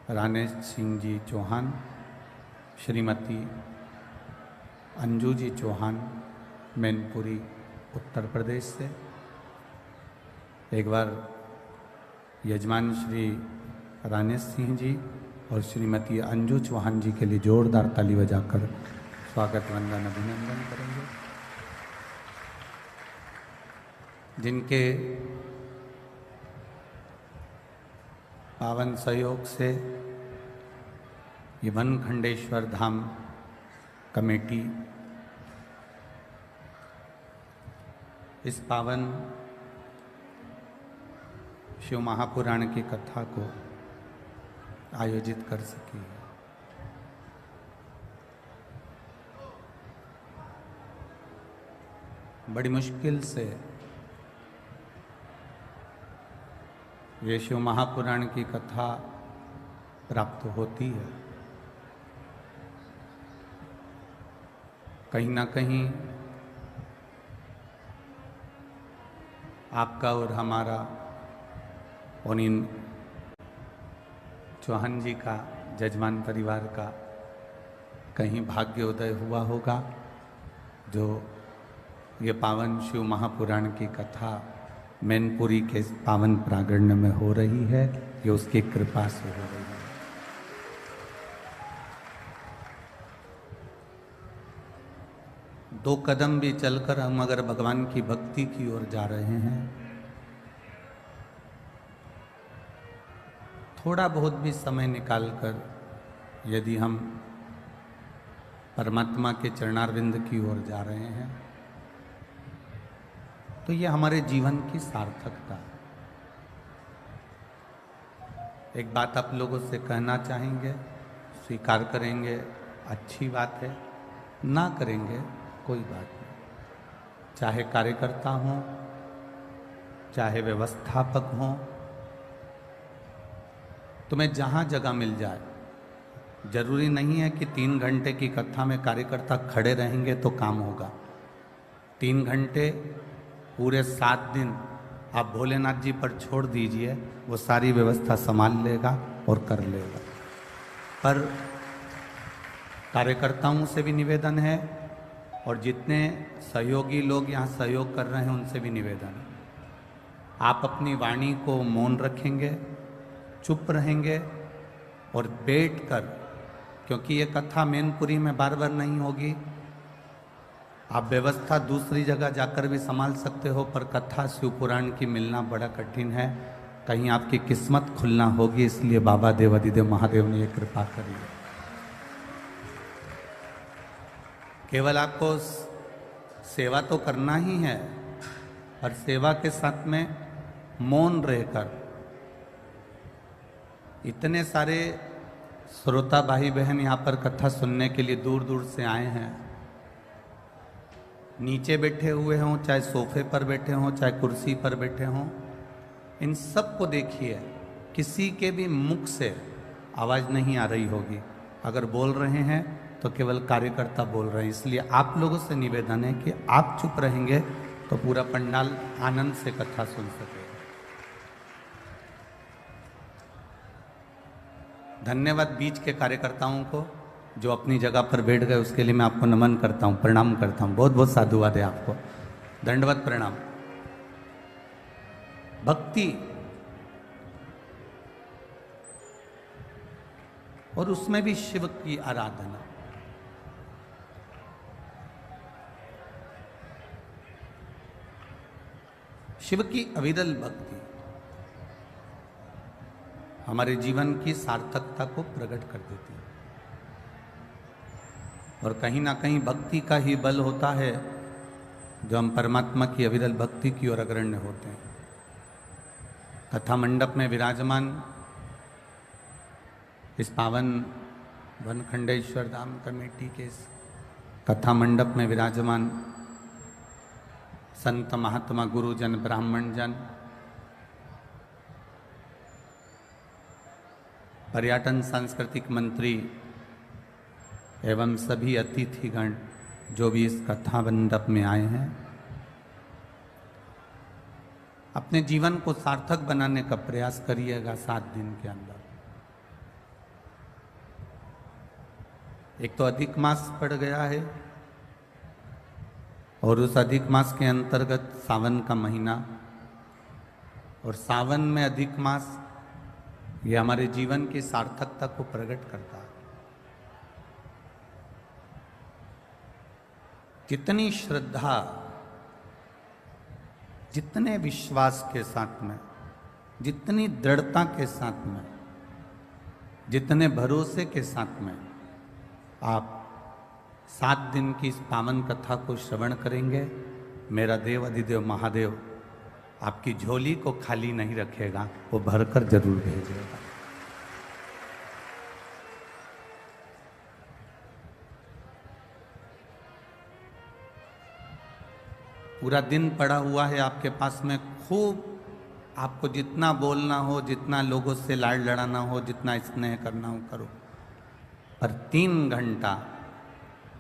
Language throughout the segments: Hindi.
रानेश सिंह जी चौहान, श्रीमती अंजू जी चौहान, मैनपुरी उत्तर प्रदेश से। एक बार यजमान श्री रानेश सिंह जी और श्रीमती अंजू चौहान जी के लिए जोरदार ताली बजाकर स्वागत वंदन अभिनंदन करेंगे, जिनके पावन सहयोग से ये वनखंडेश्वर धाम कमेटी इस पावन शिव महापुराण की कथा को आयोजित कर सकी है। बड़ी मुश्किल से ये शिव महापुराण की कथा प्राप्त होती है। कहीं ना कहीं आपका और हमारा और इन चौहान जी का, जजमान परिवार का कहीं भाग्योदय हुआ होगा, जो ये पावन शिव महापुराण की कथा मैनपुरी के पावन प्रांगण में हो रही है। ये उसकी कृपा से हो रही है। दो कदम भी चलकर हम अगर भगवान की भक्ति की ओर जा रहे हैं, थोड़ा बहुत भी समय निकालकर यदि हम परमात्मा के चरणारविंद की ओर जा रहे हैं, तो ये हमारे जीवन की सार्थकता है। एक बात आप लोगों से कहना चाहेंगे, स्वीकार करेंगे अच्छी बात है, ना करेंगे कोई बात नहीं। चाहे कार्यकर्ता हों, चाहे व्यवस्थापक हों, तुम्हें जहाँ जगह मिल जाए, जरूरी नहीं है कि 3 घंटे की कथा में कार्यकर्ता खड़े रहेंगे तो काम होगा। 3 घंटे पूरे 7 दिन आप भोलेनाथ जी पर छोड़ दीजिए, वो सारी व्यवस्था संभाल लेगा और कर लेगा। पर कार्यकर्ताओं से भी निवेदन है और जितने सहयोगी लोग यहाँ सहयोग कर रहे हैं उनसे भी निवेदन है, आप अपनी वाणी को मौन रखेंगे, चुप रहेंगे और बैठकर, क्योंकि ये कथा मैनपुरी में बार बार नहीं होगी, आप व्यवस्था दूसरी जगह जाकर भी संभाल सकते हो, पर कथा शिव पुराण की मिलना बड़ा कठिन है। कहीं आपकी किस्मत खुलना होगी, इसलिए बाबा देवादिदेव महादेव ने ये कृपा करी है। केवल आपको सेवा तो करना ही है, और सेवा के साथ में मौन रहकर, इतने सारे श्रोता भाई बहन यहाँ पर कथा सुनने के लिए दूर दूर से आए हैं, नीचे बैठे हुए हों, चाहे सोफे पर बैठे हों, चाहे कुर्सी पर बैठे हों, इन सब को देखिए, किसी के भी मुख से आवाज़ नहीं आ रही होगी। अगर बोल रहे हैं तो केवल कार्यकर्ता बोल रहे हैं। इसलिए आप लोगों से निवेदन है कि आप चुप रहेंगे तो पूरा पंडाल आनंद से कथा सुन सके। धन्यवाद बीच के कार्यकर्ताओं को जो अपनी जगह पर बैठ गए, उसके लिए मैं आपको नमन करता हूँ, प्रणाम करता हूँ। बहुत बहुत साधुवाद है आपको, दंडवत प्रणाम। भक्ति और उसमें भी शिव की आराधना, शिव की अविरल भक्ति हमारे जीवन की सार्थकता को प्रकट कर देती है। और कहीं ना कहीं भक्ति का ही बल होता है जो हम परमात्मा की अविरल भक्ति की ओर अग्रण्य होते हैं। कथा मंडप में विराजमान इस पावन वनखंडेश्वर धाम कमेटी के इस कथा मंडप में विराजमान संत महात्मा गुरुजन, ब्राह्मण जन, पर्यटन सांस्कृतिक मंत्री एवं सभी अतिथिगण जो भी इस कथा मंडप में आए हैं, अपने जीवन को सार्थक बनाने का प्रयास करिएगा 7 दिन के अंदर। एक तो अधिक मास पड़ गया है और उस अधिक मास के अंतर्गत सावन का महीना, और सावन में अधिक मास ये हमारे जीवन की सार्थकता को प्रकट करता है। जितनी श्रद्धा, जितने विश्वास के साथ में, जितनी दृढ़ता के साथ में, जितने भरोसे के साथ में आप 7 दिन की इस पावन कथा को श्रवण करेंगे, मेरा देव अधिदेव महादेव आपकी झोली को खाली नहीं रखेगा, वो भरकर जरूर भेजेगा। पूरा दिन पड़ा हुआ है आपके पास में, खूब आपको जितना बोलना हो, जितना लोगों से लाड़ लड़ाना हो, जितना स्नेह करना हो करो, पर 3 घंटा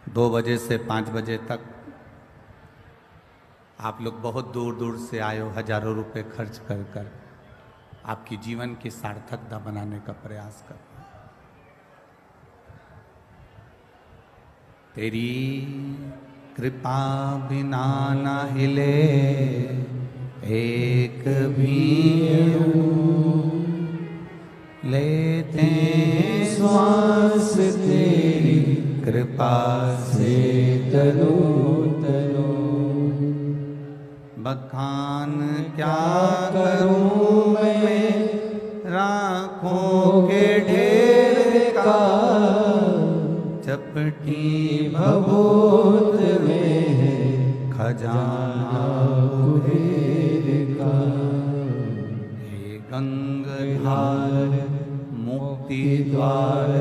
2 बजे से 5 बजे तक आप लोग बहुत दूर दूर से आए हो, हजारों रुपए खर्च कर कर आपकी जीवन की सार्थकता बनाने का प्रयास कर। तेरी कृपा बिना न हिले एक भी लेते श्वास तेरी कृपा से तनो तनो। बखान क्या करूं मैं राखों के ढेर का, चपटी भभूत में है खजाना कुबेर का। हे गंगाधार मुक्ति द्वार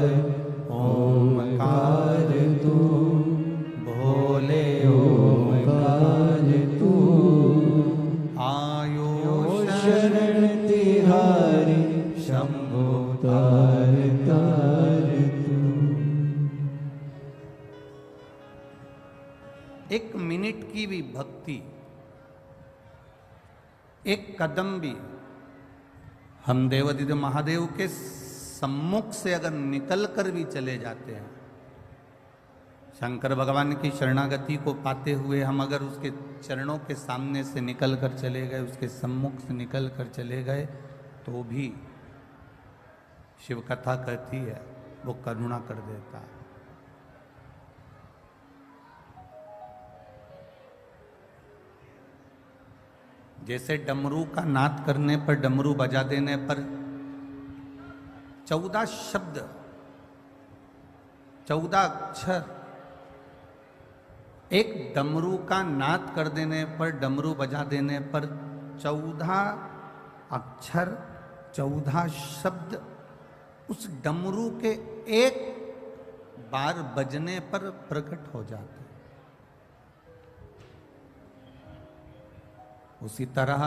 ओमकार तू भोले ओमकार तू। आयो शरण तिहारी शंभो तार तार तू। 1 मिनट की भी भक्ति, 1 कदम भी हम देवाधिदेव महादेव के सम्मुख से अगर निकल कर भी चले जाते हैं, शंकर भगवान की शरणागति को पाते हुए हम अगर उसके चरणों के सामने से निकल कर चले गए, उसके सम्मुख से निकल कर चले गए, तो भी शिव कथा कहती है वो करुणा कर देता है। जैसे डमरू का नाद करने पर, डमरू बजा देने पर 14 शब्द, 14 अक्षर, एक डमरू का नाद कर देने पर, डमरू बजा देने पर 14 अक्षर, 14 शब्द उस डमरू के एक बार बजने पर प्रकट हो जाते। उसी तरह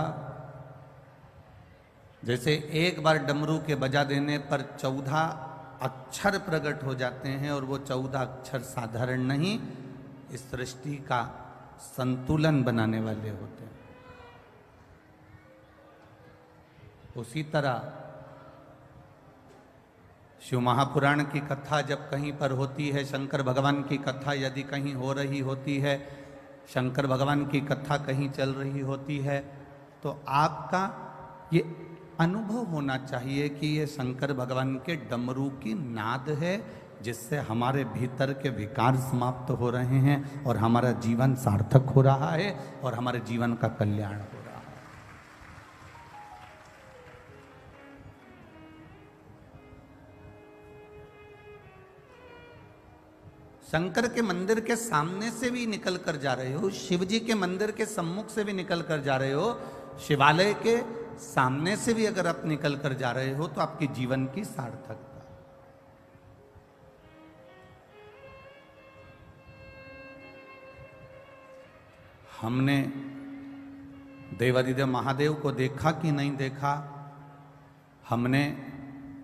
जैसे एक बार डमरू के बजा देने पर 14 अक्षर प्रकट हो जाते हैं, और वो 14 अक्षर साधारण नहीं, इस सृष्टि का संतुलन बनाने वाले होते हैं। उसी तरह शिव महापुराण की कथा जब कहीं पर होती है, शंकर भगवान की कथा यदि कहीं हो रही होती है, शंकर भगवान की कथा कहीं चल रही होती है, तो आपका ये अनुभव होना चाहिए कि ये शंकर भगवान के डमरू की नाद है, जिससे हमारे भीतर के विकार समाप्त हो रहे हैं और हमारा जीवन सार्थक हो रहा है और हमारे जीवन का कल्याण हो रहा है। शंकर के मंदिर के सामने से भी निकल कर जा रहे हो, शिव जी के मंदिर के सम्मुख से भी निकल कर जा रहे हो, शिवालय के सामने से भी अगर आप निकल कर जा रहे हो, तो आपके जीवन की सार्थकता। हमने देवाधिदेव महादेव को देखा कि नहीं देखा, हमने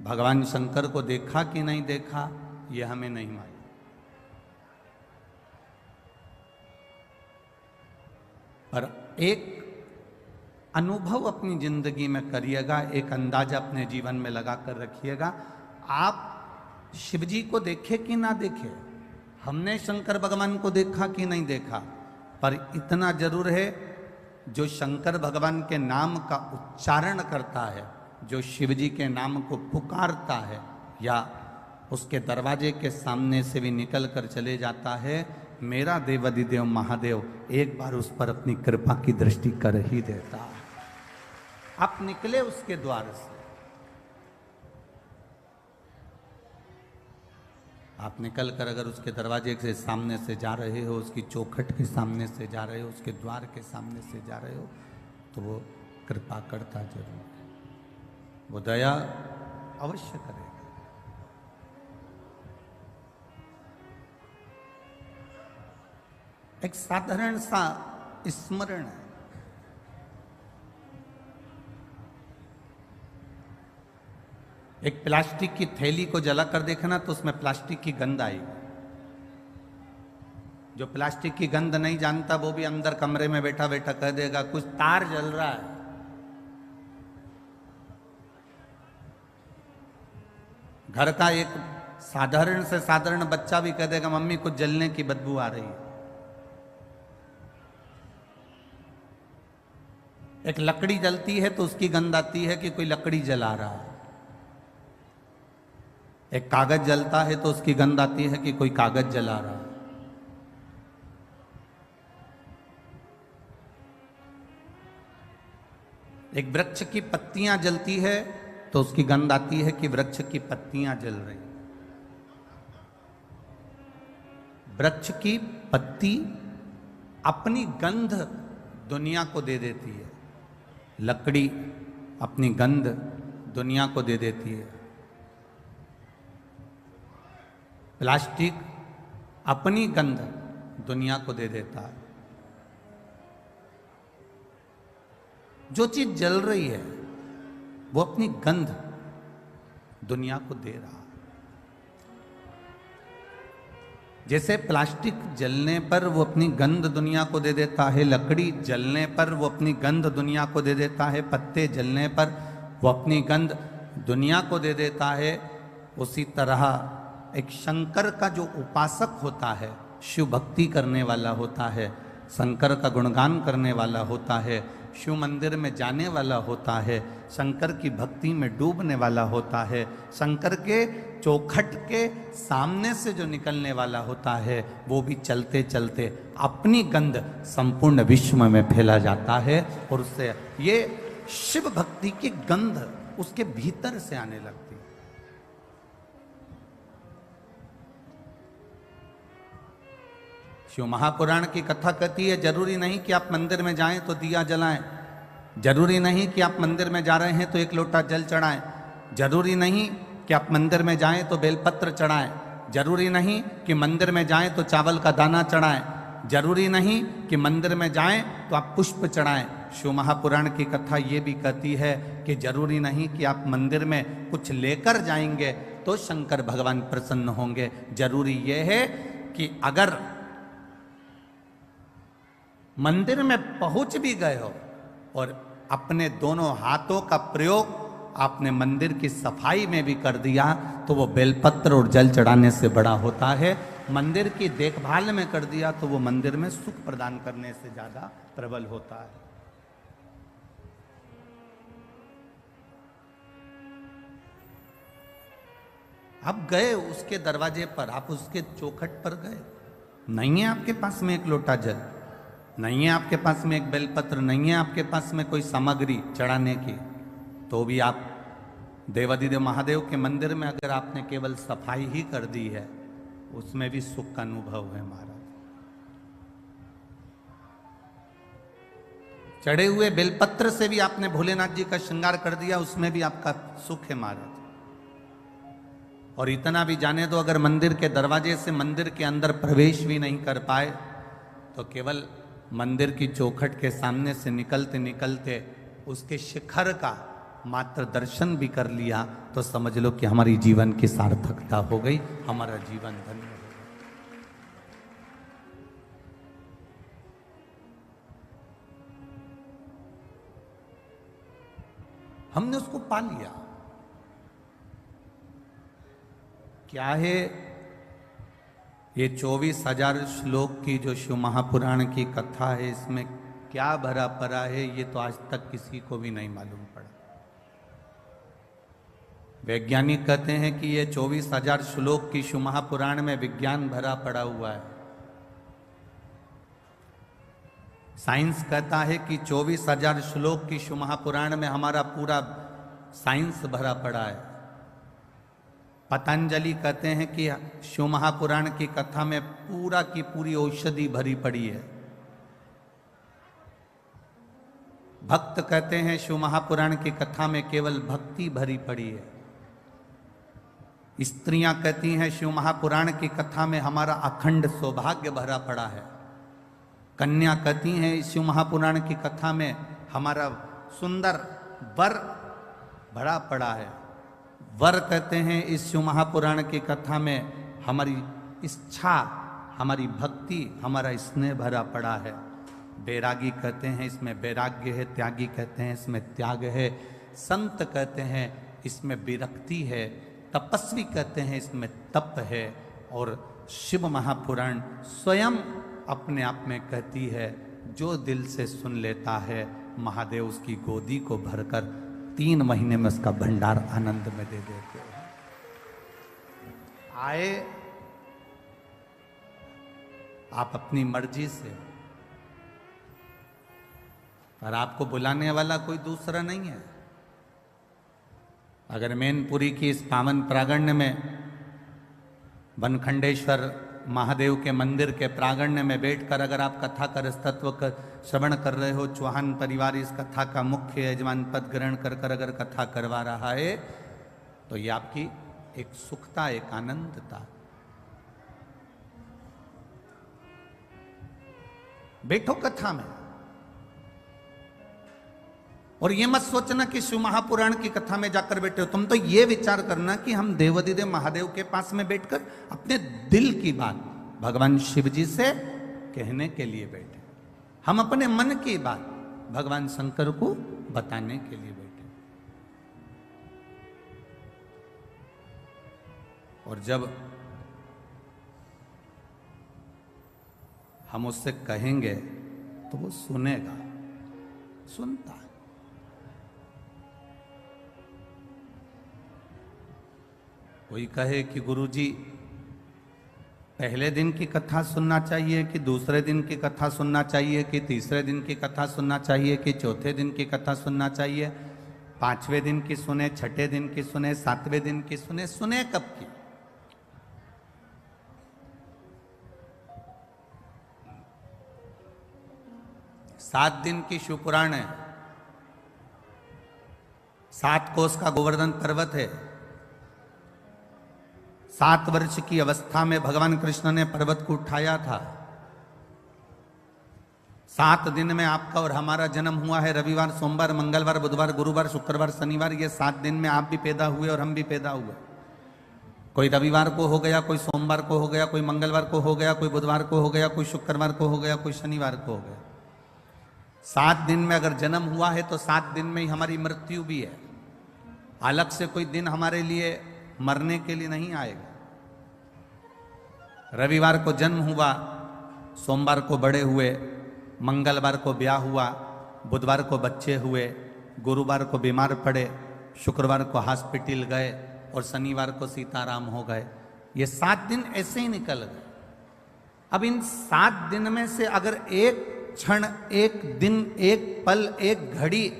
भगवान शंकर को देखा कि नहीं देखा, यह हमें नहीं मालूम। पर एक अनुभव अपनी जिंदगी में करिएगा, एक अंदाजा अपने जीवन में लगा कर रखिएगा। आप शिव जी को देखे कि ना देखे, हमने शंकर भगवान को देखा कि नहीं देखा, पर इतना जरूर है, जो शंकर भगवान के नाम का उच्चारण करता है, जो शिव जी के नाम को पुकारता है या उसके दरवाजे के सामने से भी निकल कर चले जाता है, मेरा देवाधिदेव महादेव एक बार उस पर अपनी कृपा की दृष्टि कर ही देता है। आप निकले उसके द्वार से, आप निकल कर अगर उसके दरवाजे के सामने से जा रहे हो, उसकी चौखट के सामने से जा रहे हो, उसके द्वार के सामने से जा रहे हो, तो वो कृपा करता जरूर है, वो दया अवश्य करेगा। एक साधारण सा स्मरण है, एक प्लास्टिक की थैली को जलाकर देखना तो उसमें प्लास्टिक की गंध आएगी। जो प्लास्टिक की गंध नहीं जानता वो भी अंदर कमरे में बैठा बैठा कह देगा कुछ तार जल रहा है। घर का एक साधारण से साधारण बच्चा भी कह देगा मम्मी कुछ जलने की बदबू आ रही है। एक लकड़ी जलती है तो उसकी गंध आती है कि कोई लकड़ी जला रहा है। एक कागज जलता है तो उसकी गंध आती है कि कोई कागज जला रहा है। एक वृक्ष की पत्तियां जलती है तो उसकी गंध आती है कि वृक्ष की पत्तियां जल रही। वृक्ष की पत्ती अपनी गंध दुनिया को दे देती है, लकड़ी अपनी गंध दुनिया को दे देती है, प्लास्टिक अपनी गंध दुनिया को दे देता है। जो चीज जल रही है वो अपनी गंध दुनिया को दे रहा है। जैसे प्लास्टिक जलने पर वो अपनी गंध दुनिया को दे देता है, लकड़ी जलने पर वो अपनी गंध दुनिया को दे देता है, पत्ते जलने पर वो अपनी गंध दुनिया को दे देता है, उसी तरह एक शंकर का जो उपासक होता है, शिव भक्ति करने वाला होता है, शंकर का गुणगान करने वाला होता है, शिव मंदिर में जाने वाला होता है, शंकर की भक्ति में डूबने वाला होता है, शंकर के चौखट के सामने से जो निकलने वाला होता है, वो भी चलते चलते अपनी गंध संपूर्ण विश्व में फैला जाता है और उससे ये शिव भक्ति की गंध उसके भीतर से आने लगती है। शिव महापुराण की कथा कहती है जरूरी नहीं कि आप मंदिर में जाएं तो दिया जलाएं, जरूरी नहीं कि आप मंदिर में जा रहे हैं तो एक लोटा जल चढ़ाएं, जरूरी नहीं कि आप मंदिर में जाएं तो बेलपत्र चढ़ाएं, जरूरी नहीं कि मंदिर में जाएं तो चावल का दाना चढ़ाएं, जरूरी नहीं कि मंदिर में जाएं तो आप पुष्प चढ़ाएं। शिव महापुराण की कथा ये भी कहती है कि जरूरी नहीं कि आप मंदिर में कुछ लेकर जाएंगे तो शंकर भगवान प्रसन्न होंगे। जरूरी ये है कि अगर मंदिर में पहुंच भी गए हो और अपने दोनों हाथों का प्रयोग आपने मंदिर की सफाई में भी कर दिया तो वो बेलपत्र और जल चढ़ाने से बड़ा होता है। मंदिर की देखभाल में कर दिया तो वो मंदिर में सुख प्रदान करने से ज्यादा प्रबल होता है। आप गए उसके दरवाजे पर, आप उसके चौखट पर गए, नहीं है आपके पास में एक लोटा जल, नहीं है आपके पास में एक बेलपत्र, नहीं है आपके पास में कोई सामग्री चढ़ाने की, तो भी आप देवाधिदेव महादेव के मंदिर में अगर आपने केवल सफाई ही कर दी है उसमें भी सुख का अनुभव है महाराज। चढ़े हुए बेलपत्र से भी आपने भोलेनाथ जी का श्रृंगार कर दिया, उसमें भी आपका सुख है महाराज। और इतना भी जाने दो, अगर मंदिर के दरवाजे से मंदिर के अंदर प्रवेश भी नहीं कर पाए तो केवल मंदिर की चौखट के सामने से निकलते निकलते उसके शिखर का मात्र दर्शन भी कर लिया तो समझ लो कि हमारी जीवन की सार्थकता हो गई, हमारा जीवन धन्य हो गया। हमने उसको पा लिया। क्या है ये 24,000 श्लोक की जो शिव महापुराण की कथा है, इसमें क्या भरा पड़ा है ये तो आज तक किसी को भी नहीं मालूम पड़ा। वैज्ञानिक कहते हैं कि ये 24,000 श्लोक की शिव महापुराण में विज्ञान भरा पड़ा हुआ है। साइंस कहता है कि 24,000 श्लोक की शिव महापुराण में हमारा पूरा साइंस भरा पड़ा है। पतंजलि कहते हैं कि शिव महापुराण की कथा में पूरा की पूरी औषधि भरी पड़ी है। भक्त कहते हैं शिव महापुराण की कथा में केवल भक्ति भरी पड़ी है। स्त्रियां कहती हैं शिव महापुराण की कथा में हमारा अखंड सौभाग्य भरा पड़ा है। कन्या कहती हैं इस शिव महापुराण की कथा में हमारा सुंदर वर भरा पड़ा है। वर कहते हैं इस शिव महापुराण की कथा में हमारी इच्छा, हमारी भक्ति, हमारा स्नेह भरा पड़ा है। बैरागी कहते हैं इसमें वैराग्य है। त्यागी कहते हैं इसमें त्याग है। संत कहते हैं इसमें विरक्ति है। तपस्वी कहते हैं इसमें तप है। और शिव महापुराण स्वयं अपने आप में कहती है, जो दिल से सुन लेता है महादेव उसकी गोदी को भरकर 3 महीने में उसका भंडार आनंद में दे देते हैं। आए आप अपनी मर्जी से, पर आपको बुलाने वाला कोई दूसरा नहीं है। अगर मैनपुरी की इस पावन प्रांगण में बनखंडेश्वर महादेव के मंदिर के प्रांगण में बैठकर अगर आप कथा का रसतत्व का श्रवण कर रहे हो, चौहान परिवार इस कथा का मुख्य यजमान पद ग्रहण कर कर अगर कथा करवा रहा है, तो ये आपकी एक सुखता, एक आनंदता। बैठो कथा में और ये मत सोचना कि शिव महापुराण की कथा में जाकर बैठे हो। तुम तो ये विचार करना कि हम देवाधिदेव महादेव के पास में बैठकर अपने दिल की बात भगवान शिव जी से कहने के लिए बैठे। हम अपने मन की बात भगवान शंकर को बताने के लिए बैठे। और जब हम उससे कहेंगे तो वो सुनेगा, सुनता है। कोई कहे कि गुरुजी पहले दिन की कथा सुनना चाहिए कि दूसरे दिन की कथा सुनना चाहिए कि तीसरे दिन की कथा सुनना चाहिए कि चौथे दिन की कथा सुनना चाहिए, 5वें दिन की सुने, 6ठे दिन की सुने, 7वें दिन की सुने, सुने कब की? सात दिन की शिवपुराण है। 7 कोस का गोवर्धन पर्वत है। 7 वर्ष की अवस्था में भगवान कृष्ण ने पर्वत को उठाया था। 7 दिन में आपका और हमारा जन्म हुआ है। रविवार, सोमवार, मंगलवार, बुधवार, गुरुवार, शुक्रवार, शनिवार, ये 7 दिन में आप भी पैदा हुए और हम भी पैदा हुए। कोई रविवार को हो गया, कोई सोमवार को हो गया, कोई मंगलवार को हो गया, कोई बुधवार को हो गया, कोई शुक्रवार को हो गया, कोई शनिवार को हो गया। 7 दिन में अगर जन्म हुआ है तो 7 दिन में ही हमारी मृत्यु भी है। अलग से कोई दिन हमारे लिए मरने के लिए नहीं आएगा। रविवार को जन्म हुआ, सोमवार को बड़े हुए, मंगलवार को ब्याह हुआ, बुधवार को बच्चे हुए, गुरुवार को बीमार पड़े, शुक्रवार को हॉस्पिटल गए और शनिवार को सीताराम हो गए। ये 7 दिन ऐसे ही निकल गए। अब इन 7 दिन में से अगर एक क्षण, एक दिन, एक पल, एक घड़ी,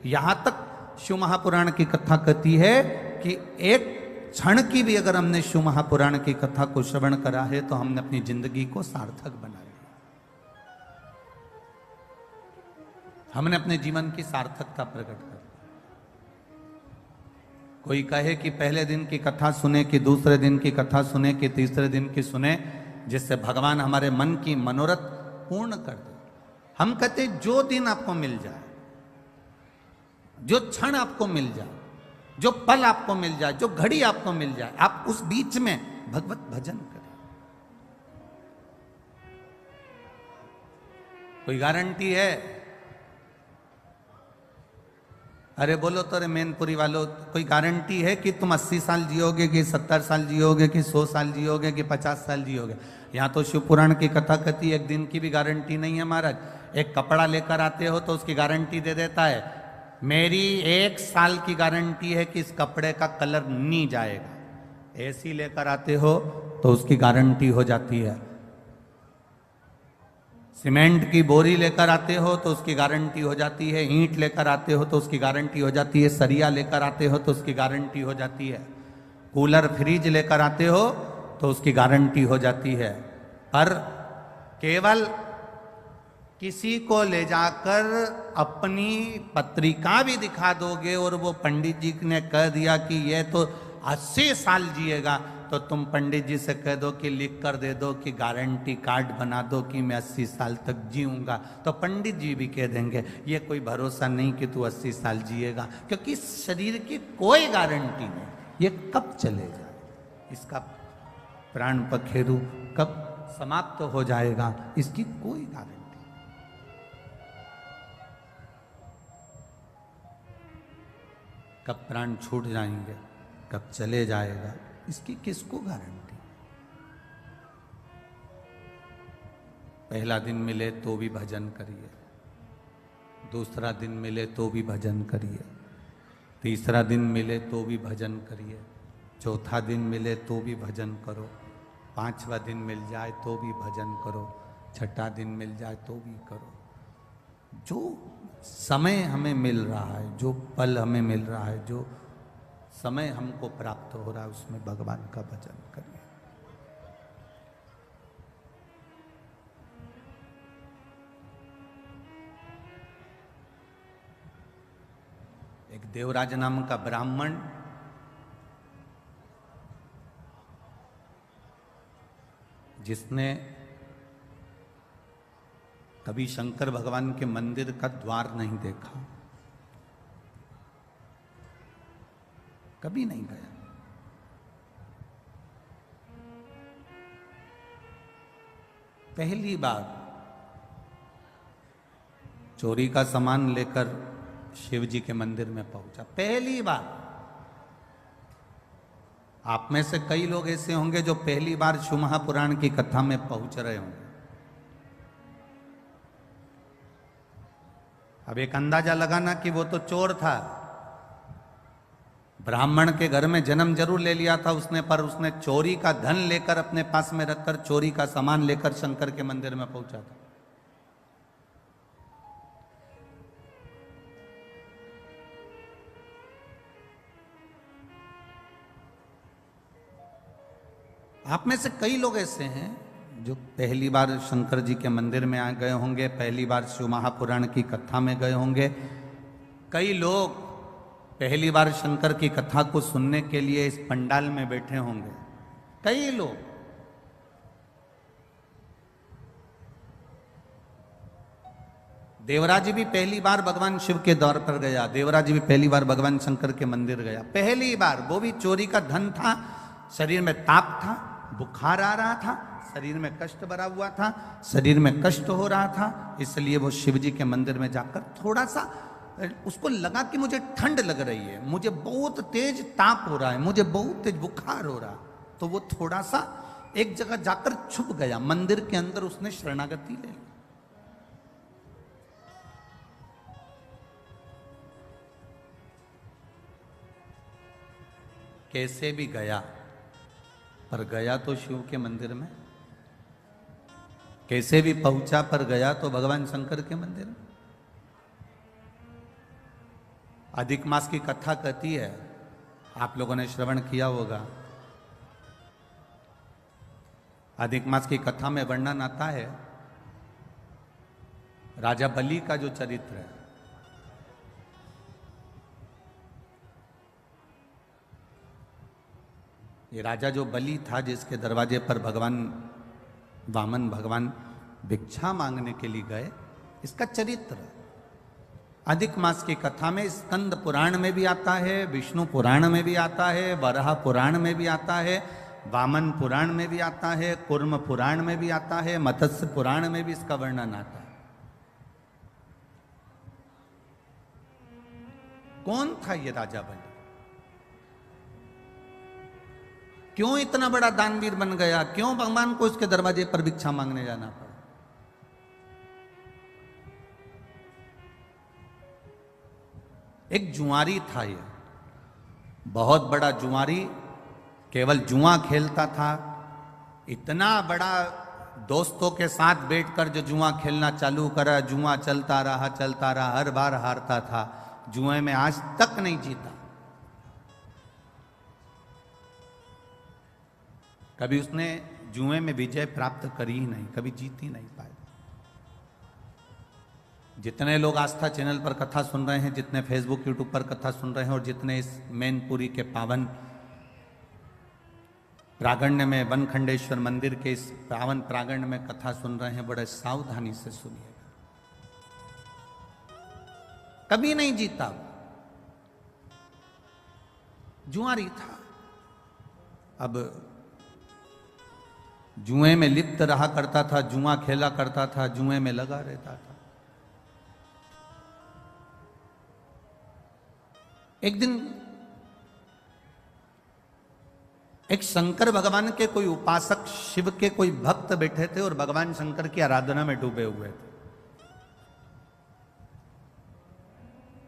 यहां तक शिव महापुराण की कथा कहती है कि एक क्षण की भी अगर हमने शिव महापुराण की कथा को श्रवण करा है तो हमने अपनी जिंदगी को सार्थक बना लिया। हमने अपने जीवन की सार्थकता प्रकट कर। कोई कहे कि पहले दिन की कथा सुने कि दूसरे दिन की कथा सुने कि तीसरे दिन की सुने, जिससे भगवान हमारे मन की मनोरथ पूर्ण कर दे। हम कहते जो दिन आपको मिल जाए, जो क्षण आपको मिल जाए, जो पल आपको मिल जाए, जो घड़ी आपको मिल जाए, आप उस बीच में भगवत भजन करें। कोई गारंटी है? अरे बोलो तो रे मैनपुरी वालों, कोई गारंटी है कि तुम 80 साल जियोगे कि 70 साल जियोगे कि 100 साल जियोगे कि 50 साल जियोगे? यहाँ तो शिव पुराण की कथा कथी, एक दिन की भी गारंटी नहीं है महाराज। एक कपड़ा लेकर आते हो तो उसकी गारंटी दे देता है, मेरी 1 साल की गारंटी है कि इस कपड़े का कलर नहीं जाएगा। एसी लेकर आते हो तो उसकी गारंटी हो जाती है। सीमेंट की बोरी लेकर आते हो तो उसकी गारंटी हो जाती है। ईंट लेकर आते हो तो उसकी गारंटी हो जाती है। सरिया लेकर आते हो तो उसकी गारंटी हो जाती है। कूलर फ्रिज लेकर आते हो तो उसकी गारंटी हो जाती है। पर केवल किसी को ले जाकर अपनी पत्रिका भी दिखा दोगे और वो पंडित जी ने कह दिया कि ये तो 80 साल जिएगा, तो तुम पंडित जी से कह दो कि लिख कर दे दो कि गारंटी कार्ड बना दो कि मैं 80 साल तक जीऊंगा, तो पंडित जी भी कह देंगे ये कोई भरोसा नहीं कि तू 80 साल जिएगा, क्योंकि इस शरीर की कोई गारंटी नहीं, ये कब चले जाए, इसका प्राण पखेरु कब समाप्त हो जाएगा, इसकी कोई गारंटी। कब प्राण छूट जाएंगे, कब चले जाएगा, इसकी किसको गारंटी। पहला दिन मिले तो भी भजन करिए, दूसरा दिन मिले तो भी भजन करिए, तीसरा दिन मिले तो भी भजन करिए, चौथा दिन मिले तो भी भजन करो, पांचवा दिन मिल जाए तो भी भजन करो, छठा दिन मिल जाए तो भी करो। जो समय हमें मिल रहा है, जो पल हमें मिल रहा है, जो समय हमको प्राप्त हो रहा है, उसमें भगवान का भजन करिए। एक देवराज नाम का ब्राह्मण जिसने कभी शंकर भगवान के मंदिर का द्वार नहीं देखा, कभी नहीं गया, पहली बार चोरी का सामान लेकर शिव जी के मंदिर में पहुंचा, पहली बार। आप में से कई लोग ऐसे होंगे जो पहली बार शिव महापुराण की कथा में पहुंच रहे होंगे। अब एक अंदाजा लगाना कि वो तो चोर था, ब्राह्मण के घर में जन्म जरूर ले लिया था उसने, पर उसने चोरी का धन लेकर अपने पास में रखकर चोरी का सामान लेकर शंकर के मंदिर में पहुंचा था। आप में से कई लोग ऐसे हैं जो पहली बार शंकर जी के मंदिर में आ गए होंगे, पहली बार शिव महापुराण की कथा में गए होंगे। कई लोग पहली बार शंकर की कथा को सुनने के लिए इस पंडाल में बैठे होंगे, कई लोग। देवराज भी पहली बार भगवान शिव के द्वार पर गया, देवराज भी पहली बार भगवान शंकर के मंदिर गया, पहली बार। वो भी चोरी का धन था, शरीर में ताप था, बुखार आ रहा था, शरीर में कष्ट भरा हुआ था, शरीर में कष्ट हो रहा था, इसलिए वो शिव जी के मंदिर में जाकर थोड़ा सा उसको लगा कि मुझे ठंड लग रही है, मुझे बहुत तेज ताप हो रहा है, मुझे बहुत तेज बुखार हो रहा, तो वो थोड़ा सा एक जगह जाकर छुप गया, मंदिर के अंदर उसने शरणागति ले ली। कैसे भी गया, पर गया तो शिव के मंदिर में, कैसे भी पहुंचा पर गया तो भगवान शंकर के मंदिर में। अधिक मास की कथा कहती है, आप लोगों ने श्रवण किया होगा। अधिक मास की कथा में वर्णन आता है राजा बलि का जो चरित्र है। ये राजा जो बलि था, जिसके दरवाजे पर भगवान वामन भगवान भिक्षा मांगने के लिए गए, इसका चरित्र अधिक मास की कथा में स्कंद पुराण में भी आता है, विष्णु पुराण में भी आता है, वराह पुराण में भी आता है, वामन पुराण में भी आता है, कूर्म पुराण में भी आता है, मत्स्य पुराण में भी इसका वर्णन आता है। कौन था ये राजा बलि? क्यों इतना बड़ा दानवीर बन गया? क्यों भगवान को इसके दरवाजे पर भिक्षा मांगने जाना पड़ा? एक जुआरी था ये, बहुत बड़ा जुआरी, केवल जुआ खेलता था। इतना बड़ा दोस्तों के साथ बैठकर जो जुआ खेलना चालू करा, जुआ चलता रहा, हर बार हारता था। जुए में आज तक नहीं जीता। कभी उसने जुए में विजय प्राप्त करी ही नहीं, कभी जीत ही नहीं पाया। जितने लोग आस्था चैनल पर कथा सुन रहे हैं, जितने फेसबुक यूट्यूब पर कथा सुन रहे हैं, और जितने इस मैनपुरी के पावन प्रांगण में, वनखंडेश्वर मंदिर के इस पावन प्रांगण में कथा सुन रहे हैं, बड़े सावधानी से सुनिएगा। कभी नहीं जीता, जुआरी था। अब जुए में लिप्त रहा करता था, जुआ खेला करता था, जुए में लगा रहता था। एक दिन एक शंकर भगवान के कोई उपासक, शिव के कोई भक्त बैठे थे और भगवान शंकर की आराधना में डूबे हुए थे।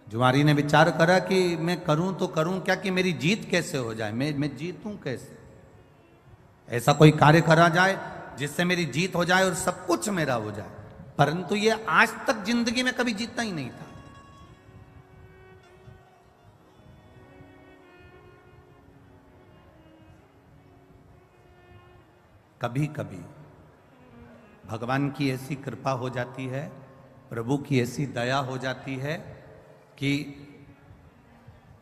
जुआरी ने विचार करा कि मैं करूं तो करूं क्या, कि मेरी जीत कैसे हो जाए, मैं जीतूं कैसे? ऐसा कोई कार्य करा जाए जिससे मेरी जीत हो जाए और सब कुछ मेरा हो जाए। परंतु ये आज तक जिंदगी में कभी जीता ही नहीं था। कभी कभी भगवान की ऐसी कृपा हो जाती है, प्रभु की ऐसी दया हो जाती है कि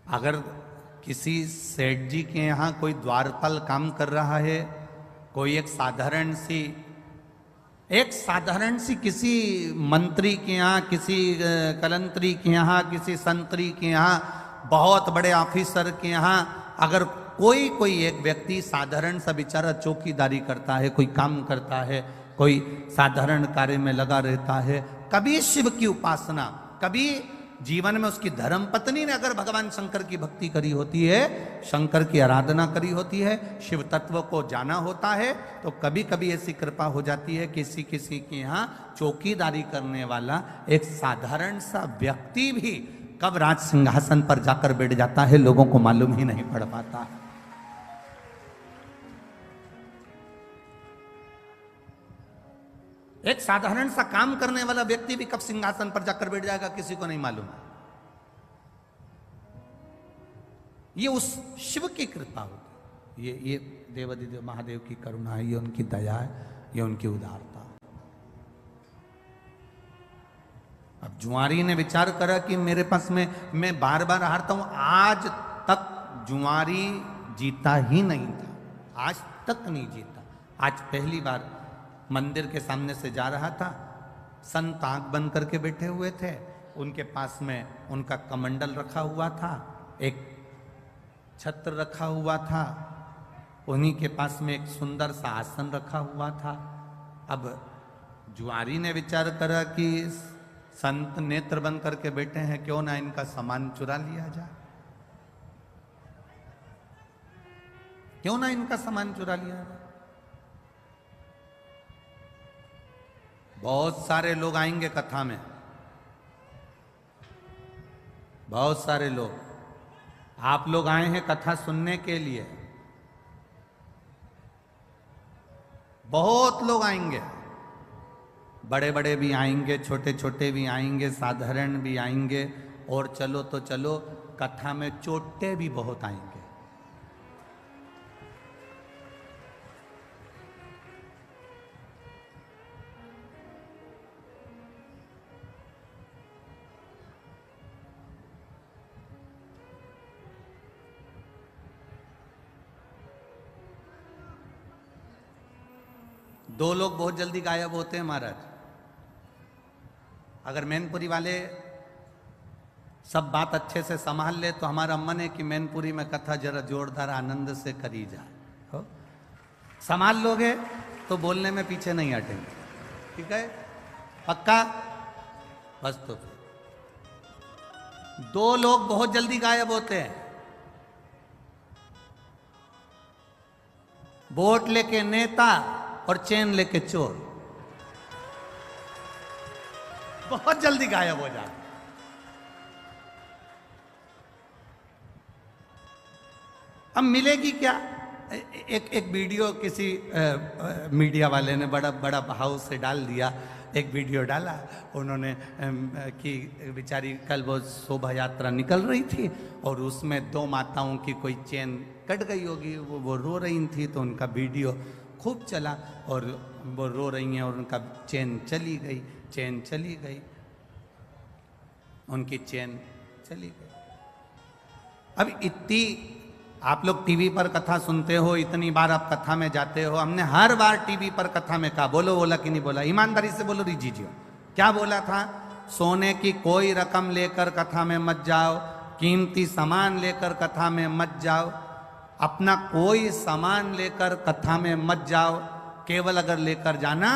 अगर किसी सेठ जी के यहाँ कोई द्वारपाल काम कर रहा है, कोई एक साधारण सी किसी मंत्री के यहाँ, किसी कलंत्री के यहाँ, किसी संतरी के यहाँ, बहुत बड़े ऑफिसर के यहाँ अगर कोई एक व्यक्ति साधारण सा बेचारा चौकीदारी करता है, कोई काम करता है, कोई साधारण कार्य में लगा रहता है, कभी शिव की उपासना, कभी जीवन में उसकी धर्म पत्नी ने अगर भगवान शंकर की भक्ति करी होती है, शंकर की आराधना करी होती है, शिव तत्व को जाना होता है, तो कभी कभी ऐसी कृपा हो जाती है किसी के यहाँ चौकीदारी करने वाला एक साधारण सा व्यक्ति भी कब राज सिंहासन पर जाकर बैठ जाता है, लोगों को मालूम ही नहीं पड़ पाता है। एक साधारण सा काम करने वाला व्यक्ति भी कब सिंहासन पर जाकर बैठ जाएगा, किसी को नहीं मालूम। ये उस शिव की कृपा होती, ये देवाधिदेव महादेव की करुणा है, ये उनकी दया है, ये उनकी उदारता। अब जुआरी ने विचार करा कि मेरे पास में मैं बार बार हारता हूं। आज तक जुआरी जीता ही नहीं था, आज तक नहीं जीता। आज पहली बार मंदिर के सामने से जा रहा था, संत आंख बंद करके बैठे हुए थे, उनके पास में उनका कमंडल रखा हुआ था, एक छत्र रखा हुआ था, उन्हीं के पास में एक सुंदर सा आसन रखा हुआ था। अब जुआरी ने विचार करा कि संत नेत्र बंद करके बैठे हैं, क्यों ना इनका सामान चुरा लिया जाए, क्यों ना इनका सामान चुरा लिया जाए। बहुत सारे लोग आएंगे कथा में, बहुत सारे लोग। आप लोग आए हैं कथा सुनने के लिए, बहुत लोग आएंगे, बड़े बड़े भी आएंगे, छोटे छोटे भी आएंगे, साधारण भी आएंगे, और चलो तो चलो कथा में चोटे भी बहुत आएंगे। दो लोग बहुत जल्दी गायब होते हैं महाराज। अगर मैनपुरी वाले सब बात अच्छे से संभाल ले तो हमारा मन है कि मैनपुरी में कथा जरा जोरदार आनंद से करी जाए। हो संभाल लोगे तो बोलने में पीछे नहीं हटेंगे, ठीक है? पक्का? बस तो दो लोग बहुत जल्दी गायब होते हैं, वोट लेके नेता और चेन लेके चोर, बहुत जल्दी गायब हो जाते। अब मिलेगी क्या? एक वीडियो किसी मीडिया वाले ने बड़ा बड़ा भाव से डाल दिया, एक वीडियो डाला उन्होंने कि बेचारी कल वो शोभा यात्रा निकल रही थी और उसमें दो माताओं की कोई चेन कट गई होगी, वो रो रही थी, तो उनका वीडियो खूब चला और वो रो रही हैं और उनका चेन चली गई, चेन चली गई, उनकी चेन चली गई। अब इतनी आप लोग टीवी पर कथा सुनते हो, इतनी बार आप कथा में जाते हो, हमने हर बार टीवी पर कथा में कहा, बोलो बोला कि नहीं बोला? ईमानदारी से बोलो रिजी जी, क्या बोला था? सोने की कोई रकम लेकर कथा में मत जाओ, कीमती सामान लेकर कथा में मत जाओ, अपना कोई सामान लेकर कथा में मत जाओ, केवल अगर लेकर जाना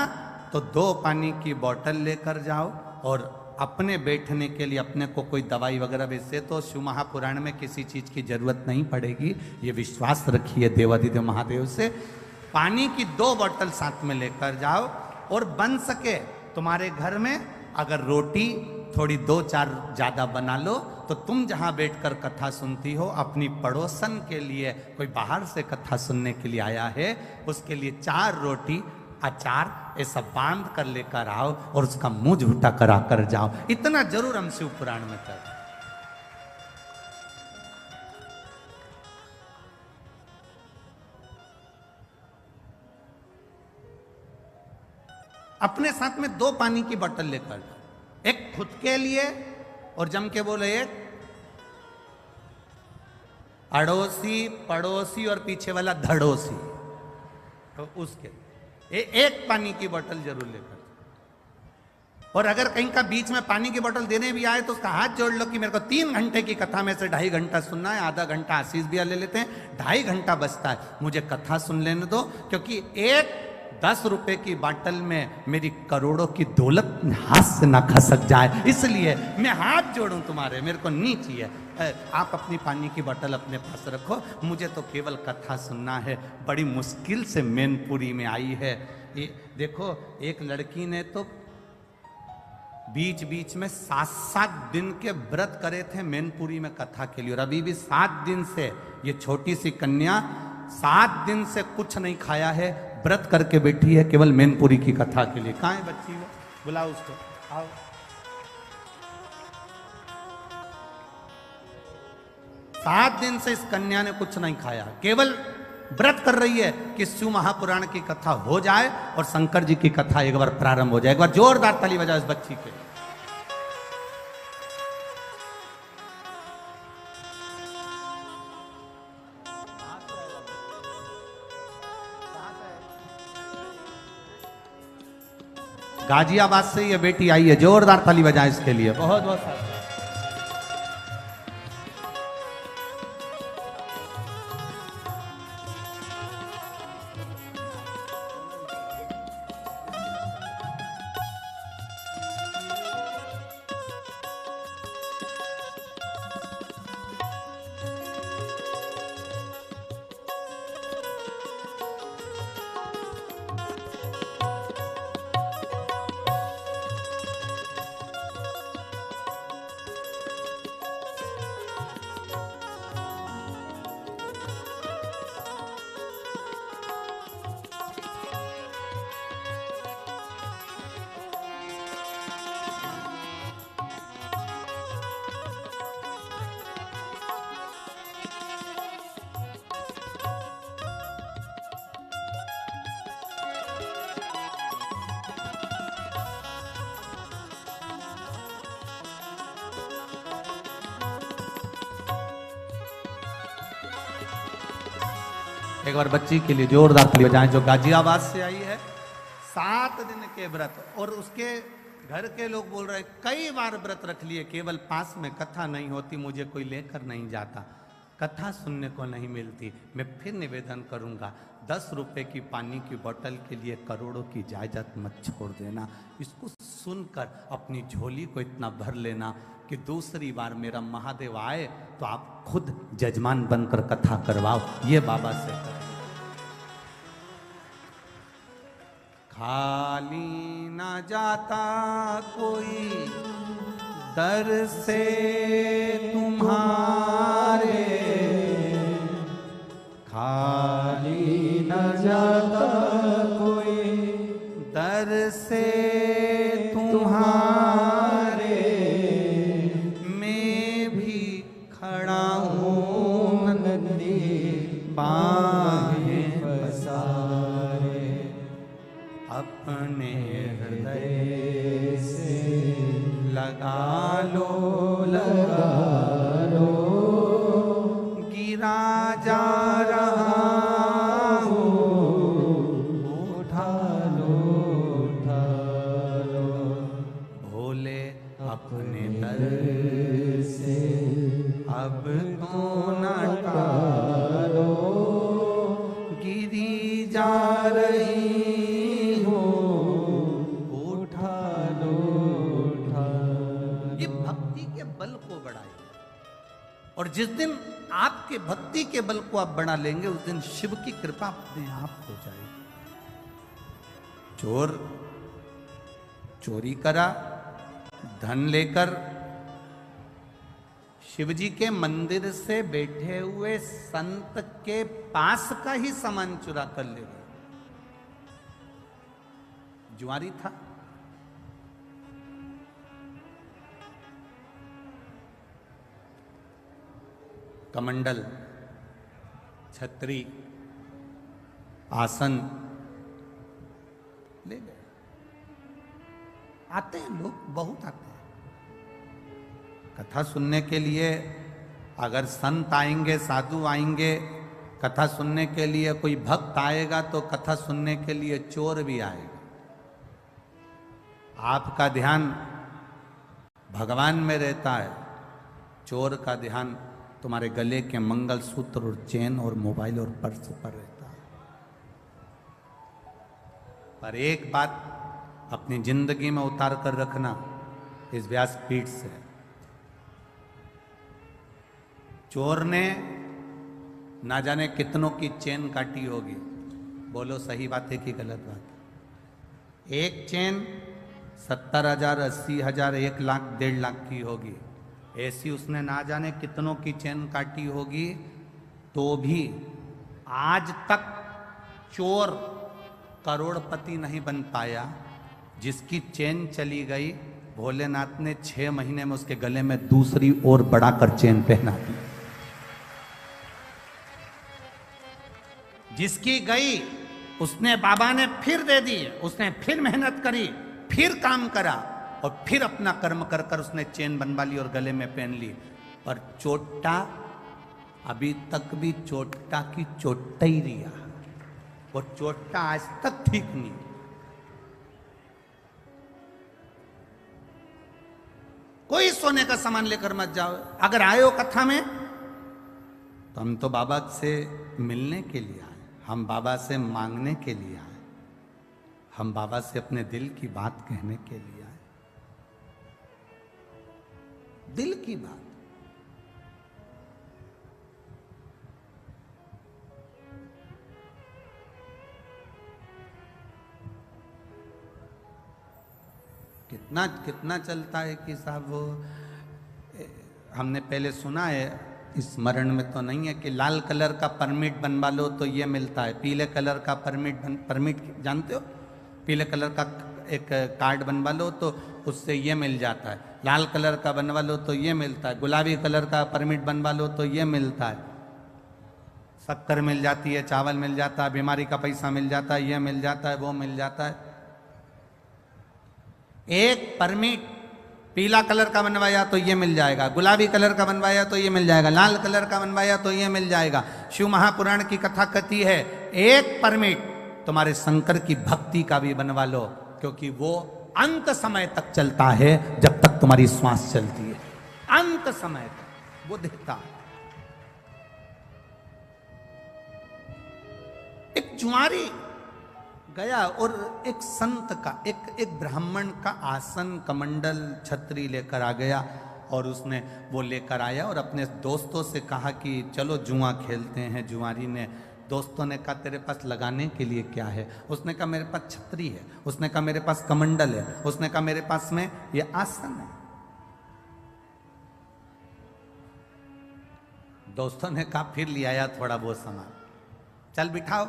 तो 2 पानी की बोतल लेकर जाओ और अपने बैठने के लिए अपने को कोई दवाई वगैरह, वैसे तो शिव महापुराण में किसी चीज की जरूरत नहीं पड़ेगी, ये विश्वास रखिए देवादिदेव महादेव से। पानी की 2 बोतल साथ में लेकर जाओ और बन सके तुम्हारे घर में अगर रोटी थोड़ी 2-4 ज्यादा बना लो, तो तुम जहां बैठकर कथा सुनती हो, अपनी पड़ोसन के लिए, कोई बाहर से कथा सुनने के लिए आया है, उसके लिए 4 रोटी अचार ऐसा बांध कर लेकर आओ और उसका मुंह झूठा करा कर जाओ। इतना जरूर हम शिव पुराण में कर। अपने साथ में 2 पानी की बोतल लेकर जाओ, एक खुद के लिए और जम के बोले एक अड़ोसी पड़ोसी और पीछे वाला धड़ोसी, तो उसके एक पानी की बोतल जरूर लेकर। और अगर कहीं का बीच में पानी की बोतल देने भी आए तो उसका हाथ जोड़ लो कि मेरे को 3 घंटे की कथा में से 2.5 घंटा सुनना है, आधा घंटा आशीष भी ले लेते हैं, 2.5 घंटा बचता है, मुझे कथा सुन लेने दो, क्योंकि एक 10 रुपए की बोतल में मेरी करोड़ों की दौलत हाथ से ना खसक जाए, इसलिए मैं हाथ जोड़ूं तुम्हारे, मेरे को नहीं चाहिए। आप अपनी पानी की बोतल अपने पास रखो, मुझे तो केवल कथा सुनना है। बड़ी मुश्किल से मैनपुरी में आई है ये देखो, एक लड़की ने तो बीच बीच में 7-7 दिन के व्रत करे थे मैनपुरी में कथा के लिए, और अभी भी 7 दिन से ये छोटी सी कन्या 7 दिन से कुछ नहीं खाया है, व्रत करके बैठी है केवल मैनपुरी की कथा के लिए। कहाँ है बच्ची? वो बुलाओ उसको, आओ। सात दिन से इस कन्या ने कुछ नहीं खाया, केवल व्रत कर रही है कि शिव महापुराण की कथा हो जाए और शंकर जी की कथा एक बार प्रारंभ हो जाए। एक बार जोरदार ताली बजाओ इस बच्ची के। गाजियाबाद से ये बेटी आई है, जोरदार ताली बजाएं इसके लिए। बहुत बहुत सारा एक बार बच्ची के लिए जोरदार ताली बजाएं जो गाजियाबाद से आई है। 7 दिन के व्रत, और उसके घर के लोग बोल रहे कई बार व्रत रख लिए, केवल पास में कथा नहीं होती, मुझे कोई लेकर नहीं जाता, कथा सुनने को नहीं मिलती। मैं फिर निवेदन करूंगा, 10 रुपए की पानी की बोतल के लिए करोड़ों की जायदाद मत छोड़ देना, इसको सुनकर अपनी झोली को इतना भर लेना कि दूसरी बार मेरा महादेव आए तो आप खुद जजमान बनकर कथा करवाओ। ये बाबा से करें। खाली ना जाता कोई दर से तुम्हारे, खाली न जाता कोई दर से तुम्हारे, मैं भी खड़ा हूँ नंदी बाहें पसारे, अपने हृदय से लगा लो, लगा लो, गिरा जा रहा हूँ, उठा लो, उठा लो, भोले अपने दर से अब तो न टालो, गिरी जा रही हो, उठा लो, उठा ये भक्ति के बल को बढ़ाइए। और जिस दिन आपके भक्ति के बल को आप बढ़ा लेंगे उस दिन शिव की कृपा अपने आप हो जाएगी। चोर चोरी करा, धन लेकर शिवजी के मंदिर से बैठे हुए संत के पास का ही सामान चुरा कर ले गए। जुआरी था, कमंडल, छतरी, आसन ले गए। आते हैं लोग, बहुत आते हैं कथा सुनने के लिए। अगर संत आएंगे, साधु आएंगे कथा सुनने के लिए, कोई भक्त आएगा तो कथा सुनने के लिए चोर भी आएगा। आपका ध्यान भगवान में रहता है, चोर का ध्यान तुम्हारे गले के मंगलसूत्र और चेन और मोबाइल और पर्स पर रहता है। पर एक बात अपनी जिंदगी में उतार कर रखना इस व्यासपीठ से, चोर ने ना जाने कितनों की चेन काटी होगी। बोलो सही बात है कि गलत बात है? एक चेन 70,000, 80,000, 1 लाख, 1.5 लाख की होगी। ऐसी उसने ना जाने कितनों की चेन काटी होगी, तो भी आज तक चोर करोड़पति नहीं बन पाया। जिसकी चेन चली गई, भोलेनाथ ने 6 महीने में उसके गले में दूसरी और बढ़ाकर चेन पहना दी। जिसकी गई उसने बाबा ने फिर दे दी, उसने फिर मेहनत करी, फिर काम करा और फिर अपना कर्म कर कर उसने चेन बनवा ली और गले में पहन ली। पर चोटा अभी तक भी चोटा की चोटा ही रिया, वो चोटा आज तक ठीक नहीं। कोई सोने का सामान लेकर मत जाओ। अगर आए हो कथा में तो हम तो बाबा से मिलने के लिए आए, हम बाबा से मांगने के लिए आए, हम बाबा से अपने दिल की बात कहने के लिए आए। दिल की बात। कितना कितना चलता है कि साहब वो हमने पहले सुना है, स्मरण में तो नहीं है, कि लाल कलर का परमिट बनवा लो तो ये मिलता है, पीले कलर का परमिट जानते हो, पीले कलर का एक कार्ड बनवा लो तो उससे ये मिल जाता है, लाल कलर का बनवा लो तो ये मिलता है, गुलाबी कलर का परमिट बनवा लो तो ये मिलता है, शक्कर मिल जाती है, चावल मिल जाता है, बीमारी का पैसा मिल जाता है, ये मिल जाता है, वो मिल जाता है। एक परमिट पीला कलर का बनवाया तो ये मिल जाएगा, गुलाबी कलर का बनवाया तो ये मिल जाएगा, लाल कलर का बनवाया तो ये मिल जाएगा। शिव महापुराण की कथा कहती है एक परमिट तुम्हारे शंकर की भक्ति का भी बनवा लो, क्योंकि वो अंत समय तक चलता है, जब तक तुम्हारी श्वास चलती है, अंत समय तक वो देता है। एक जुआरी गया और एक संत का एक ब्राह्मण का आसन कमंडल छतरी लेकर आ गया और उसने वो लेकर आया और अपने दोस्तों से कहा कि चलो जुआ खेलते हैं। जुआरी ने दोस्तों ने कहा तेरे पास लगाने के लिए क्या है? उसने कहा मेरे पास छतरी है। उसने कहा मेरे पास कमंडल है। उसने कहा मेरे पास में ये आसन है। दोस्तों ने कहा फिर ले आया थोड़ा बहुत सामान, चल बिठाओ,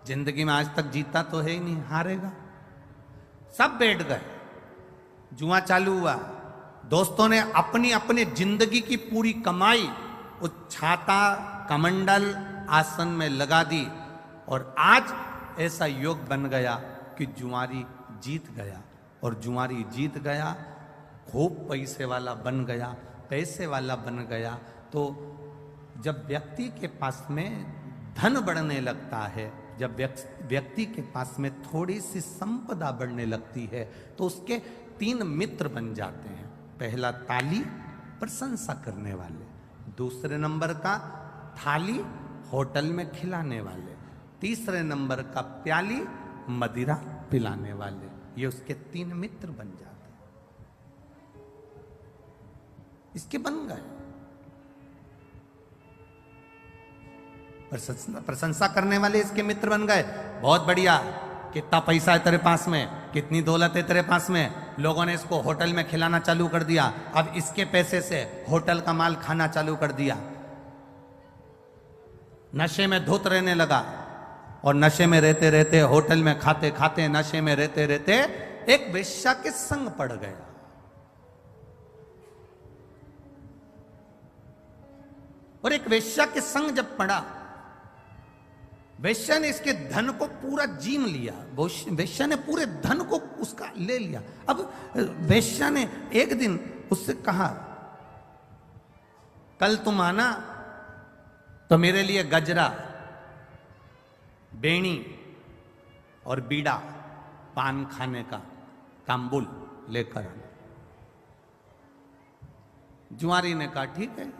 जिंदगी में आज तक जीता तो है ही नहीं, हारेगा। सब बैठ गए, जुआ चालू हुआ। दोस्तों ने अपनी अपनी जिंदगी की पूरी कमाई उस छाता कमंडल आसन में लगा दी और आज ऐसा योग बन गया कि जुआरी जीत गया। और जुआरी जीत गया, खूब पैसे वाला बन गया, पैसे वाला बन गया। तो जब व्यक्ति के पास में धन बढ़ने लगता है, जब व्यक्ति के पास में थोड़ी सी संपदा बढ़ने लगती है, तो उसके 3 मित्र बन जाते हैं। पहला ताली, प्रशंसा करने वाले। दूसरे नंबर का थाली, होटल में खिलाने वाले। तीसरे नंबर का प्याली, मदिरा पिलाने वाले। ये उसके 3 मित्र बन जाते हैं। इसके बन गए। प्रशंसा करने वाले इसके मित्र बन गए। बहुत बढ़िया, कितना पैसा है तेरे पास में, कितनी दौलत है तेरे पास में। लोगों ने इसको होटल में खिलाना चालू कर दिया। अब इसके पैसे से होटल का माल खाना चालू कर दिया। नशे में धुत रहने लगा और नशे में रहते रहते, होटल में खाते खाते, नशे में रहते रहते एक वेश्या के संग पड़ गया। और एक वेश्या के संग जब पड़ा, वेश्या ने इसके धन को पूरा जीम लिया। वेश्या ने पूरे धन को उसका ले लिया। अब वेश्या ने एक दिन उससे कहा, कल तुम आना तो मेरे लिए गजरा, बेणी और बीड़ा, पान खाने का तांबुल लेकर आना। जुआरी ने कहा ठीक है,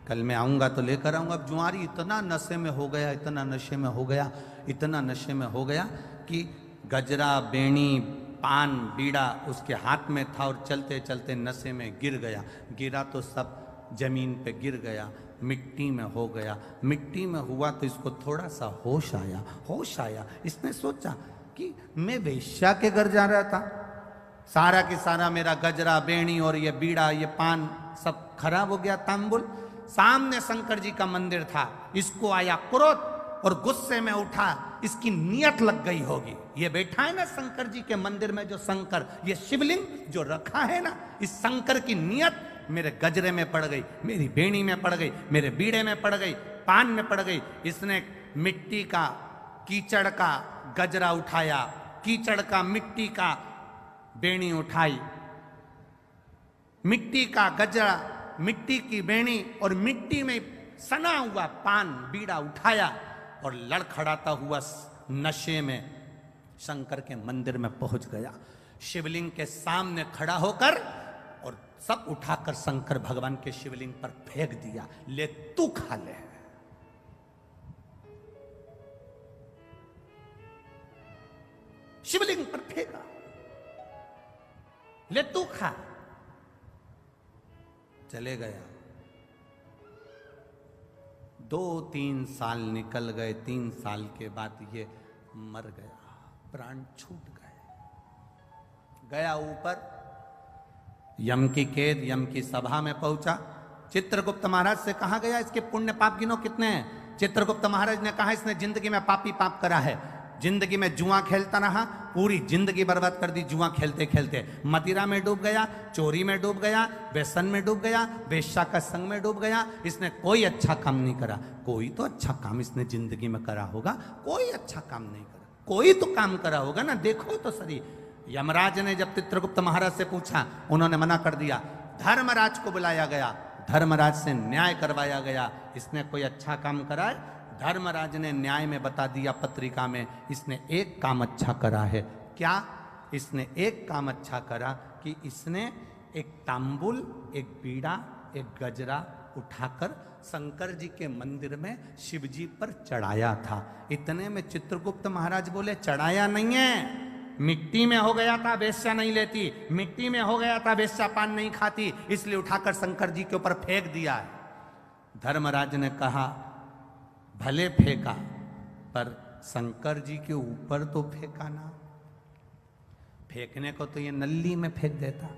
कल मैं आऊंगा तो लेकर आऊंगा। अब जुआरी इतना नशे में हो गया, इतना नशे में हो गया, इतना नशे में हो गया कि गजरा, बेणी, पान, बीड़ा उसके हाथ में था और चलते चलते नशे में गिर गया। गिरा तो सब जमीन पे गिर गया, मिट्टी में हो गया। मिट्टी में हुआ तो इसको थोड़ा सा होश आया। होश आया, इसने सोचा कि मैं वेश्या के घर जा रहा था, सारा के सारा मेरा गजरा, बेणी और ये बीड़ा, ये पान सब खराब हो गया, तांबुल। सामने शंकर जी का मंदिर था। इसको आया क्रोध और गुस्से में उठा, इसकी नियत लग गई होगी। ये बैठा है ना शंकर जी के मंदिर में, जो शंकर, ये शिवलिंग जो रखा है ना, इस शंकर की नियत मेरे गजरे में पड़ गई, मेरी बेणी में पड़ गई, मेरे बीड़े में पड़ गई, पान में पड़ गई। इसने मिट्टी का, कीचड़ का गजरा उठाया, कीचड़ का, मिट्टी का बेणी उठाई, मिट्टी का गजरा, मिट्टी की बेणी और मिट्टी में सना हुआ पान, बीड़ा उठाया और लड़खड़ाता हुआ नशे में शंकर के मंदिर में पहुंच गया। शिवलिंग के सामने खड़ा होकर और सब उठाकर शंकर भगवान के शिवलिंग पर फेंक दिया। ले तू खा ले। शिवलिंग पर फेंका, ले तू खा। चले गया। 2-3 साल निकल गए। 3 साल के बाद ये मर गया, प्राण छूट गए। गया ऊपर, यम की कैद, यम की सभा में पहुंचा। चित्रगुप्त महाराज से कहा गया इसके पुण्य पाप गिनो कितने हैं। चित्रगुप्त महाराज ने कहा इसने जिंदगी में पापी पाप करा है। जिंदगी में जुआ खेलता रहा, पूरी जिंदगी बर्बाद कर दी जुआ खेलते खेलते। मदिरा में डूब गया, चोरी में डूब गया, व्यसन में डूब गया, वेश्या का संग में डूब गया। इसने कोई अच्छा काम नहीं करा। कोई तो अच्छा काम इसने जिंदगी में करा होगा, कोई अच्छा काम नहीं करा। कोई तो काम करा होगा ना, देखो तो सही। यमराज ने जब चित्रगुप्त महाराज से पूछा, उन्होंने मना कर दिया। धर्मराज को बुलाया गया, धर्मराज से न्याय करवाया गया। इसने कोई अच्छा काम करा है? धर्मराज ने न्याय में बता दिया पत्रिका में, इसने एक काम अच्छा करा है। क्या? इसने एक काम अच्छा करा कि इसने एक तांबुल, एक बीड़ा, एक गजरा उठाकर शंकर जी के मंदिर में शिव जी पर चढ़ाया था। इतने में चित्रगुप्त महाराज बोले चढ़ाया नहीं है, मिट्टी में हो गया था, वेश्या नहीं लेती, मिट्टी में हो गया था, वेश्या पान नहीं खाती, इसलिए उठाकर शंकर जी के ऊपर फेंक दिया है। धर्मराज ने कहा भले फेंका, पर शंकर जी के ऊपर तो फेंका ना। फेंकने को तो ये नल्ली में फेंक देता,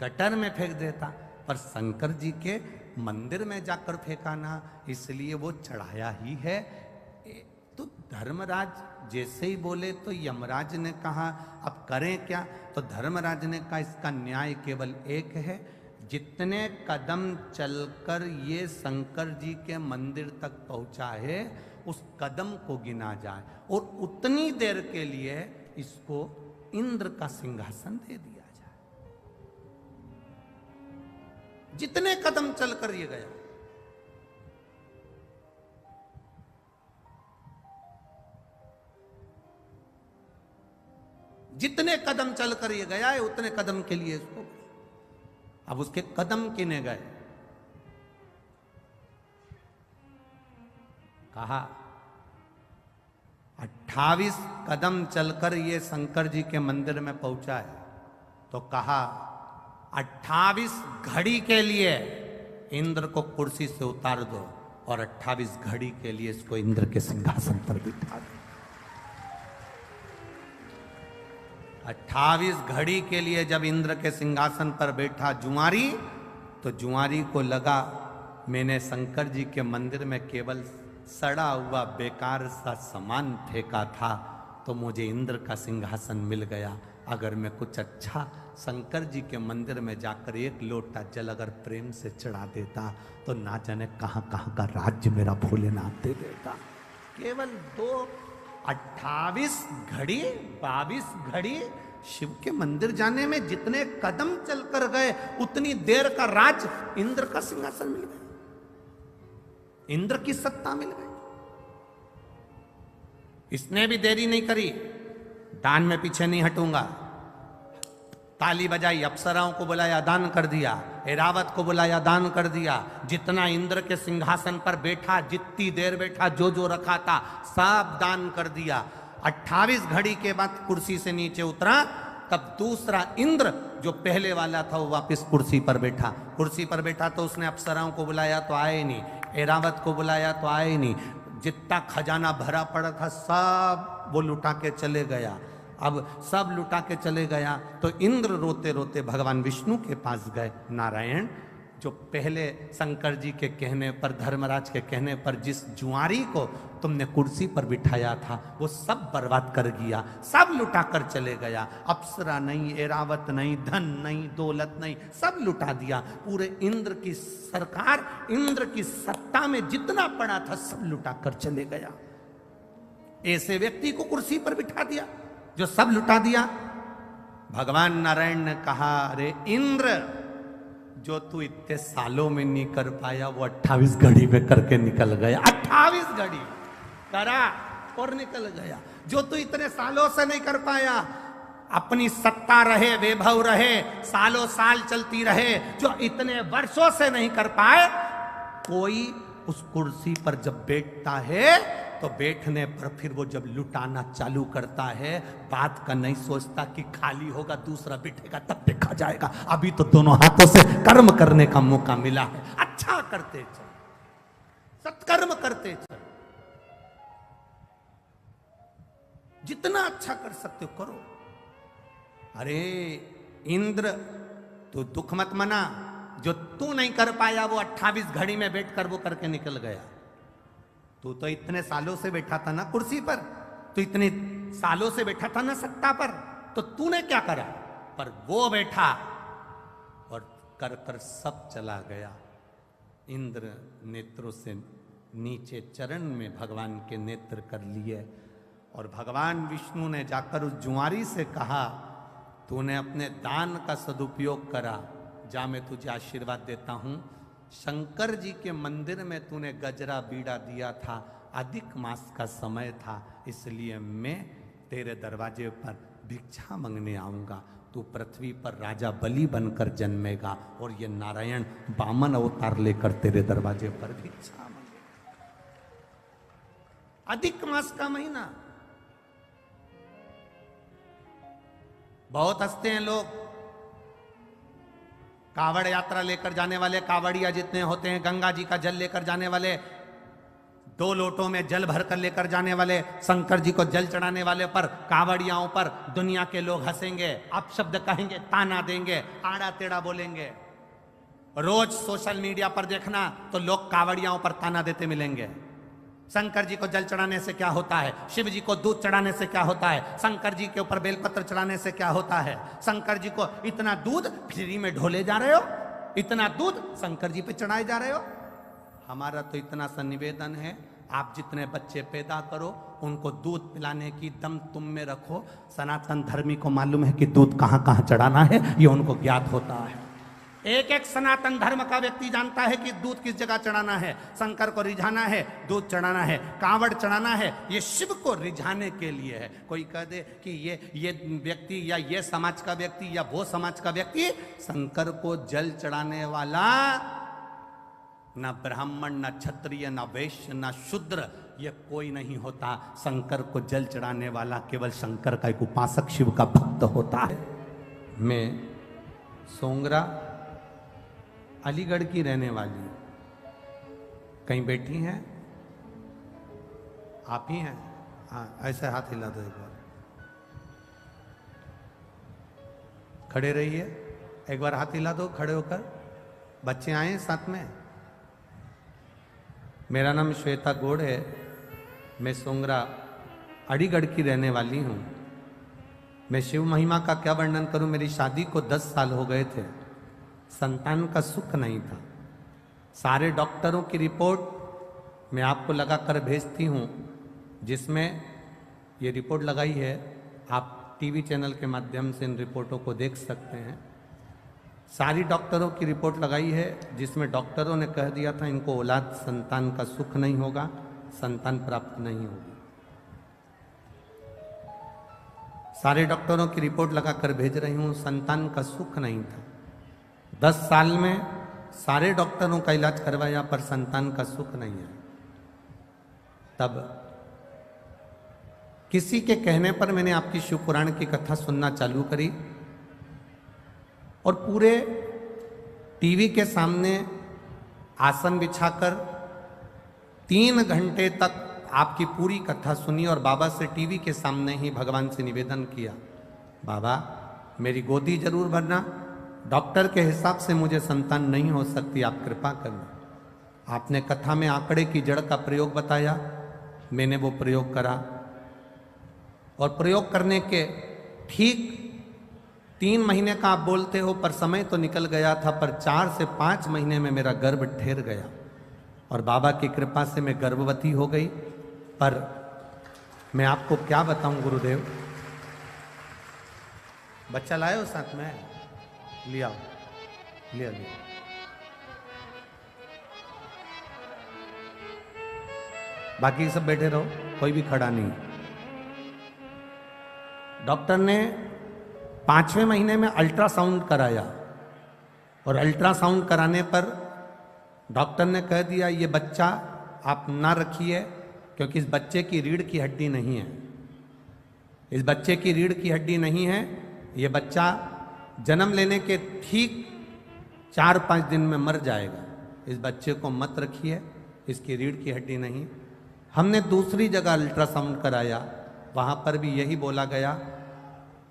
गटर में फेंक देता, पर शंकर जी के मंदिर में जाकर फेंका ना, इसलिए वो चढ़ाया ही है। तो धर्मराज जैसे ही बोले तो यमराज ने कहा अब करें क्या? तो धर्मराज ने कहा इसका न्याय केवल एक है, जितने कदम चलकर ये शंकर जी के मंदिर तक पहुंचा है उस कदम को गिना जाए और उतनी देर के लिए इसको इंद्र का सिंहासन दे दिया जाए। जितने कदम चलकर ये गया, जितने कदम चलकर ये गया है उतने कदम के लिए इसको, अब उसके कदम किने गए। कहा 28 कदम चलकर ये शंकर जी के मंदिर में पहुंचा है, तो कहा 28 घड़ी के लिए इंद्र को कुर्सी से उतार दो और 28 घड़ी के लिए इसको इंद्र के सिंहासन पर बिठा दो। 28 घड़ी के लिए जब इंद्र के सिंहासन पर बैठा जुआरी, तो जुआरी को लगा मैंने शंकर जी के मंदिर में केवल सड़ा हुआ बेकार सा सामान फेंका था, तो मुझे इंद्र का सिंहासन मिल गया। अगर मैं कुछ अच्छा शंकर जी के मंदिर में जाकर एक लोटा जल अगर प्रेम से चढ़ा देता तो ना जाने कहां कहां का राज्य मेरा भोलेनाथ दे देता। केवल 28 घड़ी 22 घड़ी शिव के मंदिर जाने में जितने कदम चलकर गए उतनी देर का राज इंद्र का सिंहासन मिल गया, इंद्र की सत्ता मिल गई। इसने भी देरी नहीं करी, दान में पीछे नहीं हटूंगा, ताली बजाई, अप्सराओं को बुलाया दान कर दिया, एरावत को बुलाया दान कर दिया, जितना इंद्र के सिंहासन पर बैठा, जितनी देर बैठा, जो जो रखा था सब दान कर दिया। 28 घड़ी के बाद कुर्सी से नीचे उतरा, तब दूसरा इंद्र जो पहले वाला था वो वापस कुर्सी पर बैठा। कुर्सी पर बैठा तो उसने अप्सराओं को बुलाया तो आए नहीं, एरावत को बुलाया तो आए नहीं, जितना खजाना भरा पड़ा था सब वो लुटा के चले गया। अब सब लुटा के चले गया तो इंद्र रोते रोते भगवान विष्णु के पास गए। नारायण, जो पहले शंकर जी के कहने पर, धर्मराज के कहने पर जिस जुआरी को तुमने कुर्सी पर बिठाया था वो सब बर्बाद कर गया, सब लुटा कर चले गया। अप्सरा नहीं, एरावत नहीं, धन नहीं, दौलत नहीं, सब लुटा दिया। पूरे इंद्र की सरकार, इंद्र की सत्ता में जितना पड़ा था सब लुटा कर चले गया। ऐसे व्यक्ति को कुर्सी पर बिठा दिया जो सब लुटा दिया। भगवान नारायण ने कहा अरे इंद्र, जो तू इतने सालों में नहीं कर पाया वो 28 घड़ी में करके निकल गया। 28 घड़ी करा और निकल गया। जो तू इतने सालों से नहीं कर पाया, अपनी सत्ता रहे, वैभव रहे, सालों साल चलती रहे, जो इतने वर्षों से नहीं कर पाए, कोई उस कुर्सी पर जब बैठता है तो बैठने पर फिर वो जब लुटाना चालू करता है, बात का नहीं सोचता कि खाली होगा दूसरा बैठेगा तब देखा जाएगा, अभी तो दोनों हाथों से कर्म करने का मौका मिला है। अच्छा करते चल, सत्कर्म करते चल, जितना अच्छा कर सकते हो करो। अरे इंद्र, तू दुख मत मना, जो तू नहीं कर पाया वो 28 घड़ी में बैठकर वो करके निकल गया। तू तो इतने सालों से बैठा था ना कुर्सी पर, तू इतने सालों से बैठा था ना सत्ता पर, तो तूने क्या करा? पर वो बैठा और कर कर सब चला गया। इंद्र नेत्रों से नीचे चरण में भगवान के नेत्र कर लिए और भगवान विष्णु ने जाकर उस जुआरी से कहा तूने अपने दान का सदुपयोग करा, जा मैं तुझे आशीर्वाद देता हूं। शंकर जी के मंदिर में तूने गजरा बीड़ा दिया था, अधिक मास का समय था, इसलिए मैं तेरे दरवाजे पर भिक्षा मांगने आऊंगा। तू पृथ्वी पर राजा बलि बनकर जन्मेगा और ये नारायण वामन अवतार लेकर तेरे दरवाजे पर भिक्षा मांगेगा। अधिक मास का महीना। बहुत हंसते हैं लोग। कावड़ यात्रा लेकर जाने वाले कावड़िया जितने होते हैं, गंगा जी का जल लेकर जाने वाले, 2 लोटों में जल भरकर लेकर जाने वाले, शंकर जी को जल चढ़ाने वाले पर, कावड़ियाओं पर दुनिया के लोग हंसेंगे, अपशब्द कहेंगे, ताना देंगे, आड़ा टेढ़ा बोलेंगे। रोज सोशल मीडिया पर देखना तो लोग कावड़ियाओं पर ताना देते मिलेंगे। शंकर जी को जल चढ़ाने से क्या होता है, शिव जी को दूध चढ़ाने से क्या होता है, शंकर जी के ऊपर बेलपत्र चढ़ाने से क्या होता है, शंकर जी को इतना दूध फ्री में ढोले जा रहे हो, इतना दूध शंकर जी पे चढ़ाए जा रहे हो। हमारा तो इतना सा निवेदन है, आप जितने बच्चे पैदा करो उनको दूध पिलाने की दम तुम में रखो। सनातन धर्मी को मालूम है कि दूध कहां कहां चढ़ाना है, ये उनको ज्ञात होता है। एक एक सनातन धर्म का व्यक्ति जानता है कि दूध किस जगह चढ़ाना है। शंकर को रिझाना है, दूध चढ़ाना है, कांवड़ चढ़ाना है, ये शिव को रिझाने के लिए है। कोई कह दे कि ये व्यक्ति या ये समाज का व्यक्ति या वो समाज का व्यक्ति, शंकर को जल चढ़ाने वाला न ब्राह्मण, न क्षत्रिय, न वैश्य, न शूद्र, ये कोई नहीं होता। शंकर को जल चढ़ाने वाला केवल शंकर का एक उपासक, शिव का भक्त होता है। मैं सोंगरा अलीगढ़ की रहने वाली, कहीं बैठी हैं? आप ही हैं? हाँ, ऐसे हाथ हिला दो एक बार, खड़े रहिए, एक बार हाथ हिला दो खड़े होकर। बच्चे आए साथ में। मेरा नाम श्वेता गौड़ है, मैं सोंगरा अलीगढ़ की रहने वाली हूँ। मैं शिव महिमा का क्या वर्णन करूँ। मेरी शादी को 10 साल हो गए थे, संतान का सुख नहीं था। सारे डॉक्टरों की रिपोर्ट मैं आपको लगा कर भेजती हूँ, जिसमें ये रिपोर्ट लगाई है, आप टीवी चैनल के माध्यम से इन रिपोर्टों को देख सकते हैं। सारी डॉक्टरों की रिपोर्ट लगाई है, जिसमें डॉक्टरों ने कह दिया था इनको औलाद संतान का सुख नहीं होगा, संतान प्राप्त नहीं होगी। सारे डॉक्टरों की रिपोर्ट लगाकर भेज रही हूँ, संतान का सुख नहीं था। 10 साल में सारे डॉक्टरों का इलाज करवाया पर संतान का सुख नहीं है। तब किसी के कहने पर मैंने आपकी शिव पुराण की कथा सुनना चालू करी और पूरे टीवी के सामने आसन बिछाकर 3 घंटे तक आपकी पूरी कथा सुनी और बाबा से टीवी के सामने ही भगवान से निवेदन किया, बाबा मेरी गोदी जरूर भरना, डॉक्टर के हिसाब से मुझे संतान नहीं हो सकती, आप कृपा करना। आपने कथा में आंकड़े की जड़ का प्रयोग बताया, मैंने वो प्रयोग करा और प्रयोग करने के ठीक 3 महीने का आप बोलते हो पर समय तो निकल गया था, पर 4 से 5 महीने में मेरा गर्भ ठहर गया और बाबा की कृपा से मैं गर्भवती हो गई। पर मैं आपको क्या बताऊं गुरुदेव, बच्चा लाए हो साथ में, लिया लिया लिया। बाकी सब बैठे रहो, कोई भी खड़ा नहीं। डॉक्टर ने 5वें महीने में अल्ट्रासाउंड कराया और अल्ट्रासाउंड कराने पर डॉक्टर ने कह दिया ये बच्चा आप ना रखिए, क्योंकि इस बच्चे की रीढ़ की हड्डी नहीं है, इस बच्चे की रीढ़ की हड्डी नहीं है, ये बच्चा जन्म लेने के ठीक 4-5 दिन में मर जाएगा, इस बच्चे को मत रखिए, इसकी रीढ़ की हड्डी नहीं। हमने दूसरी जगह अल्ट्रासाउंड कराया, वहाँ पर भी यही बोला गया।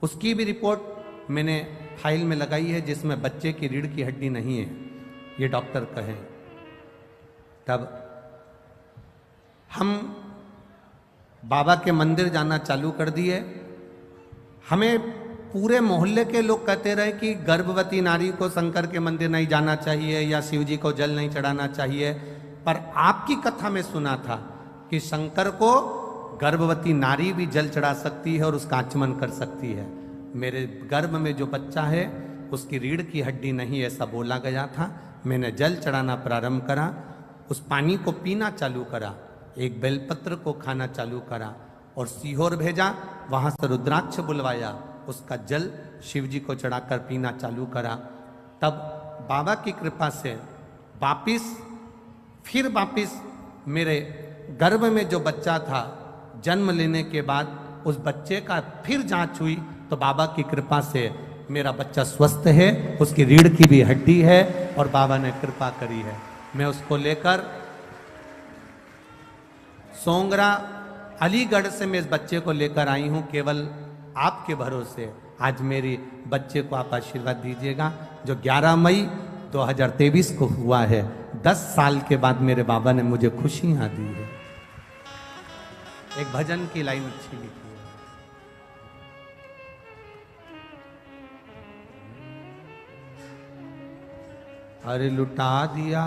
उसकी भी रिपोर्ट मैंने फाइल में लगाई है, जिसमें बच्चे की रीढ़ की हड्डी नहीं है, ये डॉक्टर कहें। तब हम बाबा के मंदिर जाना चालू कर दिए। हमें पूरे मोहल्ले के लोग कहते रहे कि गर्भवती नारी को शंकर के मंदिर नहीं जाना चाहिए या शिव जी को जल नहीं चढ़ाना चाहिए, पर आपकी कथा में सुना था कि शंकर को गर्भवती नारी भी जल चढ़ा सकती है और उसका आचमन कर सकती है। मेरे गर्भ में जो बच्चा है उसकी रीढ़ की हड्डी नहीं, ऐसा बोला गया था। मैंने जल चढ़ाना प्रारंभ करा, उस पानी को पीना चालू करा, एक बेलपत्र को खाना चालू करा और सीहोर भेजा, वहाँ से रुद्राक्ष बुलवाया, उसका जल शिव जी को चढ़ाकर पीना चालू करा। तब बाबा की कृपा से फिर वापिस मेरे गर्भ में जो बच्चा था, जन्म लेने के बाद उस बच्चे का फिर जांच हुई तो बाबा की कृपा से मेरा बच्चा स्वस्थ है, उसकी रीढ़ की भी हड्डी है और बाबा ने कृपा करी है। मैं उसको लेकर सोंगरा अलीगढ़ से मैं इस बच्चे को लेकर आई हूं, केवल आपके भरोसे। आज मेरी बच्चे को आप आशीर्वाद दीजिएगा, जो 11 मई 2023 को हुआ है। 10 साल के बाद मेरे बाबा ने मुझे खुशियां दी है। एक भजन की लाइन अच्छी लिखी है। अरे लुटा दिया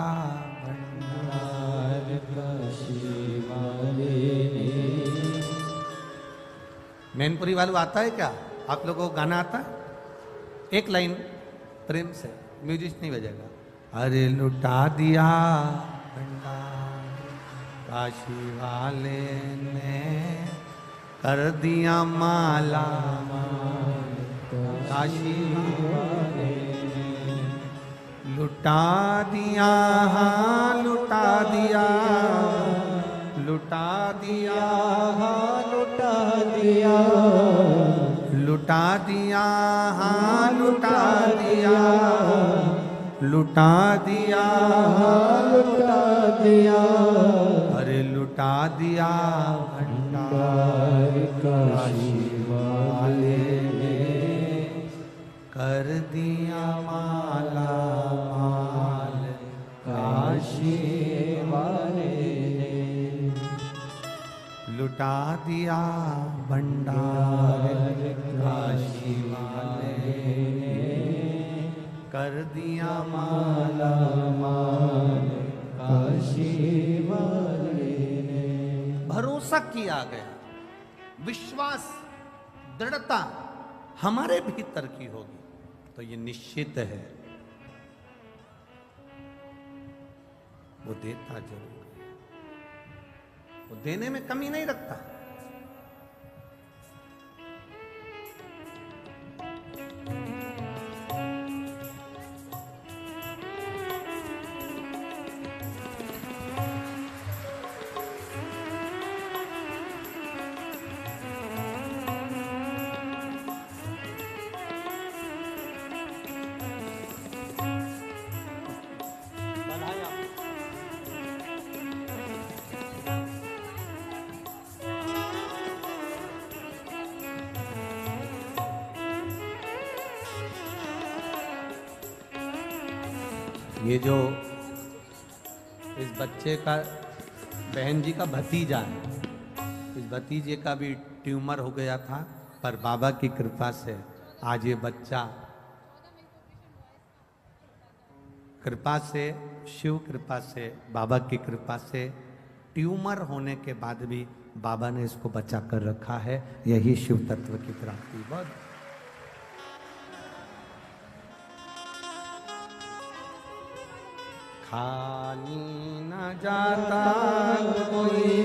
भंडार काशी वाले ने। मैनपुरी वालों आता है क्या? आप लोगों को गाना आता है? एक लाइन प्रेम से, म्यूजिक नहीं बजेगा। अरे लुटा दिया भंडार काशी वाले ने, कर दिया माला माल काशी वाले ने। लुटा दिया, हाँ लुटा दिया, लुटा दिया, हाँ लुटा दिया, लुटा दिया, हाँ लुटा दिया, लुटा दिया, हाँ लुटा दिया। अरे लुटा दिया भंडार काशी वाले ने, कर दिया माला माल काशी वाले ने। लुटा दिया भंडार काशी वाले ने, कर दिया माला माल काशी वाले ने। भरोसा किया गया, विश्वास दृढ़ता हमारे भीतर की होगी तो ये निश्चित है वो देता जरूर है, वो देने में कमी नहीं रखता। ये जो इस बच्चे का बहन जी का भतीजा है, इस भतीजे का भी ट्यूमर हो गया था, पर बाबा की कृपा से आज ये बच्चा, कृपा से, शिव कृपा से, बाबा की कृपा से, ट्यूमर होने के बाद भी बाबा ने इसको बचा कर रखा है। यही शिव तत्व की प्राप्ति। बहुत खाली न जाता कोई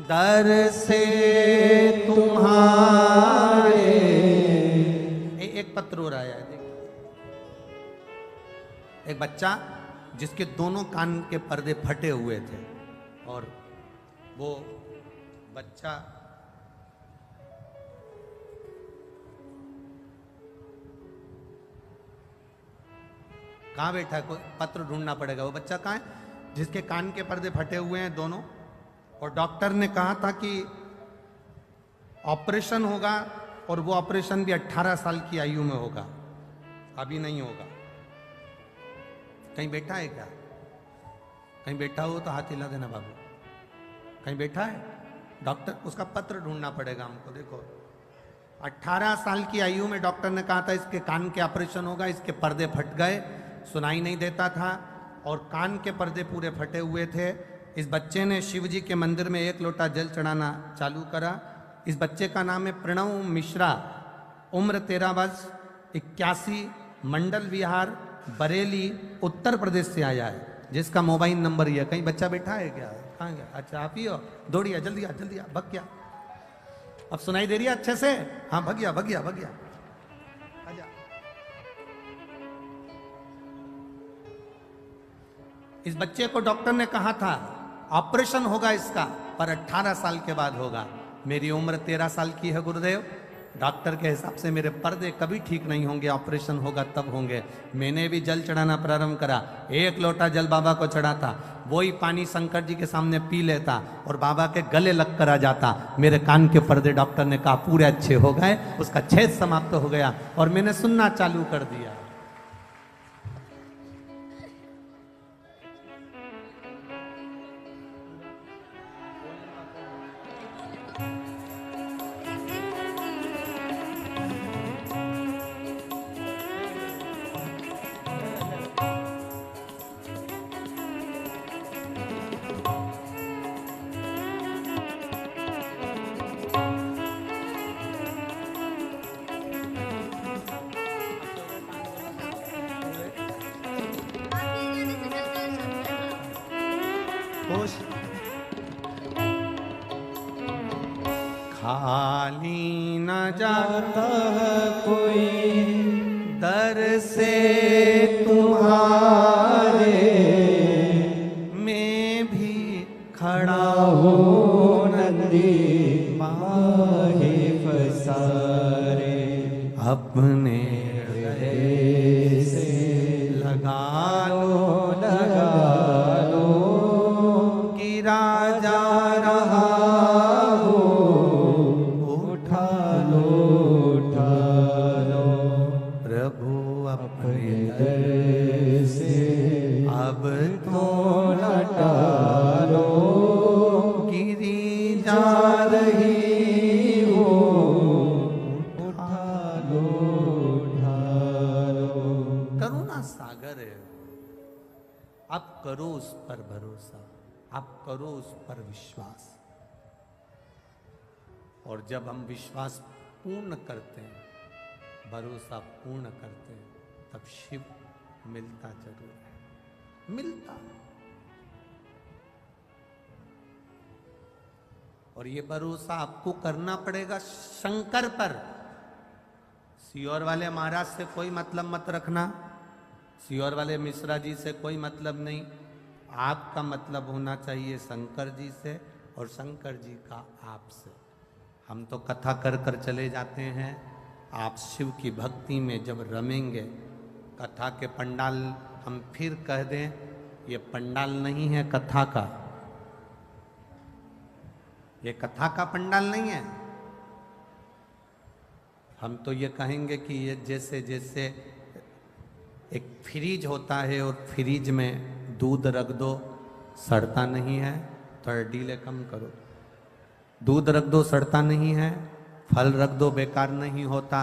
दर से तुम्हारे। एक पत्र हो रहा है, एक बच्चा जिसके दोनों कान के पर्दे फटे हुए थे और वो बच्चा कहाँ बैठा है? कोई पत्र ढूंढना पड़ेगा। वो बच्चा कहाँ है जिसके कान के पर्दे फटे हुए हैं दोनों, और डॉक्टर ने कहा था कि ऑपरेशन होगा और वो ऑपरेशन भी 18 साल की आयु में होगा, अभी नहीं होगा। कहीं बैठा है क्या? कहीं बैठा हो तो हाथ हिला देना बाबू। कहीं बैठा है? डॉक्टर, उसका पत्र ढूंढना पड़ेगा हमको। देखो 18 साल की आयु में डॉक्टर ने कहा था इसके कान के ऑपरेशन होगा, इसके पर्दे फट गए, सुनाई नहीं देता था और कान के पर्दे पूरे फटे हुए थे। इस बच्चे ने शिव जी के मंदिर में 1 लोटा जल चढ़ाना चालू करा। इस बच्चे का नाम है प्रणव मिश्रा, उम्र 13 वर्ष, 81, मंडल विहार, बरेली, उत्तर प्रदेश से आया है, जिसका मोबाइल नंबर ये है। कहीं बच्चा बैठा है क्या? कहाँ गया? अच्छा आप ही हो, दौड़िए जल्दी आ, जल्दी आ, भग क्या। अब सुनाई दे रही है अच्छे से? हाँ, भगिया भगिया भगिया। आजा। इस बच्चे को डॉक्टर ने कहा था ऑपरेशन होगा इसका, पर 18 साल के बाद होगा। मेरी उम्र 13 साल की है गुरुदेव, डॉक्टर के हिसाब से मेरे पर्दे कभी ठीक नहीं होंगे, ऑपरेशन होगा तब होंगे। मैंने भी जल चढ़ाना प्रारंभ करा, 1 लोटा जल बाबा को चढ़ाता, वही पानी शंकर जी के सामने पी लेता और बाबा के गले लग कर आ जाता। मेरे कान के पर्दे डॉक्टर ने कहा पूरे अच्छे हो गए, उसका छेद समाप्त हो गया और मैंने सुनना चालू कर दिया। खुश खाली न जाता है कोई दर से तुम्हारे, मैं भी खड़ा हो नंदी माहे फसारे, अपने हृदय से लगा लगा लो गिरा जा रहा हो, उठा लो प्रभु अपने दर से अब तो न टालो, गिरी जा जा रही हो, उठा लो करुणा सागर है। आप करो उस पर भरोसा, आप करो उस पर विश्वास, और जब हम विश्वास पूर्ण करते हैं, भरोसा पूर्ण करते हैं, तब शिव मिलता जरूर है, मिलता। और ये भरोसा आपको करना पड़ेगा शंकर पर। सियोर वाले महाराज से कोई मतलब मत रखना, सियोर वाले मिश्रा जी से कोई मतलब नहीं। आपका मतलब होना चाहिए शंकर जी से और शंकर जी का आपसे। हम तो कथा कर कर चले जाते हैं, आप शिव की भक्ति में जब रमेंगे, कथा के पंडाल हम फिर कह दें, ये पंडाल नहीं है कथा का, ये कथा का पंडाल नहीं है। हम तो ये कहेंगे कि ये जैसे जैसे एक फ्रीज होता है और फ्रीज में दूध रख दो सड़ता नहीं है, थोड़ा डीले कम करो, दूध रख दो सड़ता नहीं है, फल रख दो बेकार नहीं होता,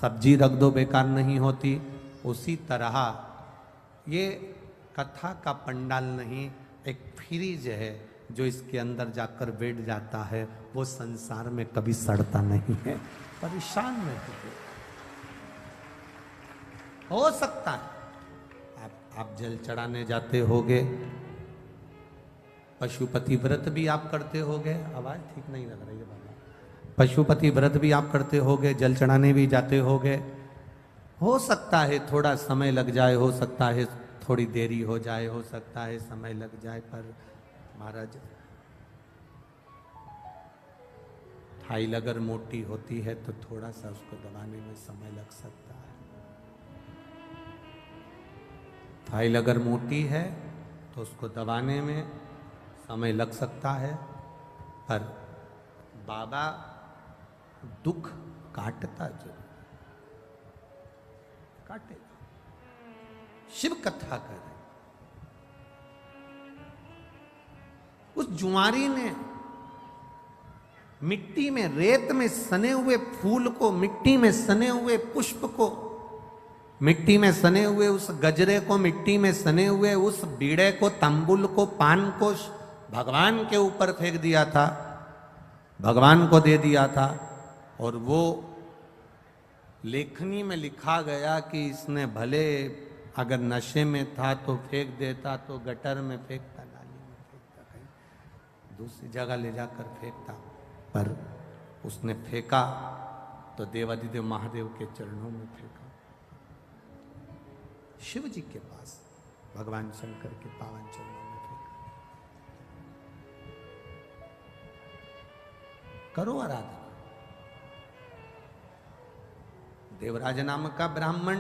सब्जी रख दो बेकार नहीं होती। उसी तरह ये कथा का पंडाल नहीं, एक फ्रीज है जो इसके अंदर जाकर बैठ जाता है, वो संसार में कभी सड़ता नहीं है। परेशान में हो सकता है आप जल चढ़ाने जाते होगे, पशुपति व्रत भी आप करते होगे, आवाज ठीक नहीं लग रही है बाबा, पशुपति व्रत भी आप करते होगे, जल चढ़ाने भी जाते होगे। हो सकता है थोड़ा समय लग जाए, हो सकता है थोड़ी देरी हो जाए, हो सकता है समय लग जाए, पर महाराज फाइल अगर मोटी होती है तो थोड़ा सा उसको दबाने में समय लग सकता है। फाइल अगर मोटी है तो उसको दबाने में समय लग सकता है, पर बाबा दुख काटता जरूर, काटेगा। शिव कथा करे, उस जुआरी ने मिट्टी में, रेत में सने हुए फूल को, मिट्टी में सने हुए पुष्प को, मिट्टी में सने हुए उस गजरे को, मिट्टी में सने हुए उस बीड़े को, तंबुल को, पान को भगवान के ऊपर फेंक दिया था, भगवान को दे दिया था। और वो लेखनी में लिखा गया कि इसने भले अगर नशे में था तो फेंक देता, तो गटर में फेंकता, नाली में फेंकता, कहीं दूसरी जगह ले जाकर फेंकता, पर उसने फेंका तो देवाधिदेव महादेव के चरणों में फेंका, शिव जी के पास भगवान शंकर के पावन चरणों में फेंका। करो आराधना। देवराज नाम का ब्राह्मण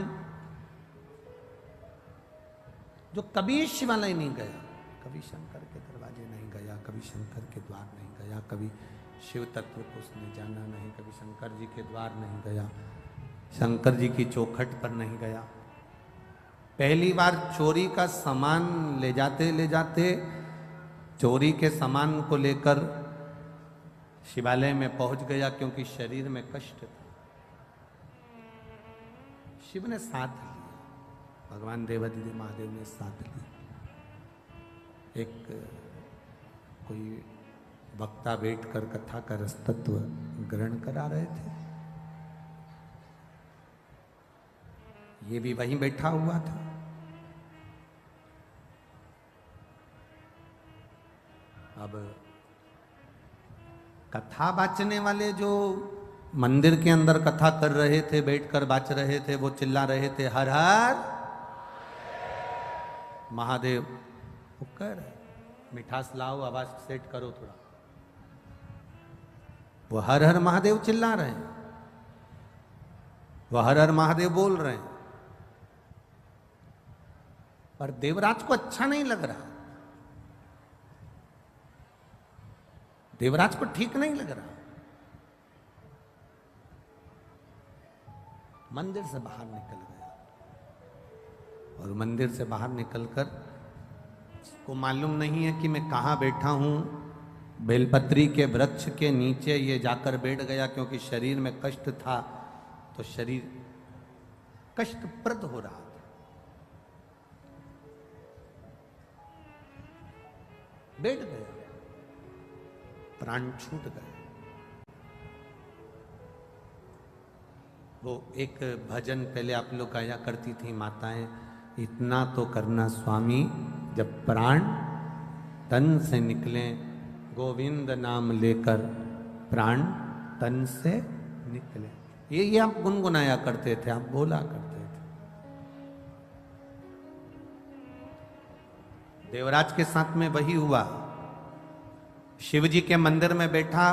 जो कभी शिवालय नहीं गया, कभी शंकर के दरवाजे नहीं गया, कभी शंकर के द्वार नहीं गया, कभी शिव तत्व को उसने जाना नहीं, कभी शंकर जी के द्वार नहीं गया, शंकर जी की चौखट पर नहीं गया, पहली बार चोरी का सामान ले जाते चोरी के सामान को लेकर शिवालय में पहुंच गया, क्योंकि शरीर में कष्ट था। शिव ने साथ लिया, भगवान देवाधिदेव महादेव ने साथ लिया। एक कोई वक्ता बैठकर कथा का रस तत्व ग्रहण करा रहे थे, ये भी वहीं बैठा हुआ था। अब कथा बाचने वाले जो मंदिर के अंदर कथा कर रहे थे, बैठकर बाच रहे थे, वो चिल्ला रहे थे हर हर महादेव। वो कर मिठास लाओ, आवाज सेट करो थोड़ा। वो हर हर महादेव चिल्ला रहे हैं, वो हर हर महादेव बोल रहे हैं, पर देवराज को अच्छा नहीं लग रहा, देवराज को ठीक नहीं लग रहा। मंदिर से बाहर निकल गया, और मंदिर से बाहर निकलकर उसको मालूम नहीं है कि मैं कहाँ बैठा हूं। बेलपत्री के वृक्ष के नीचे ये जाकर बैठ गया, क्योंकि शरीर में कष्ट था, तो शरीर कष्टप्रद हो रहा था। बैठ गया, प्राण छूट गए। वो एक भजन पहले आप लोग गाया करती थी माताएं, इतना तो करना स्वामी जब प्राण तन से निकले, गोविंद नाम लेकर प्राण तन से निकले। ये आप गुनगुनाया करते थे, आप बोला करते थे। देवराज के साथ में वही हुआ। शिव जी के मंदिर में बैठा,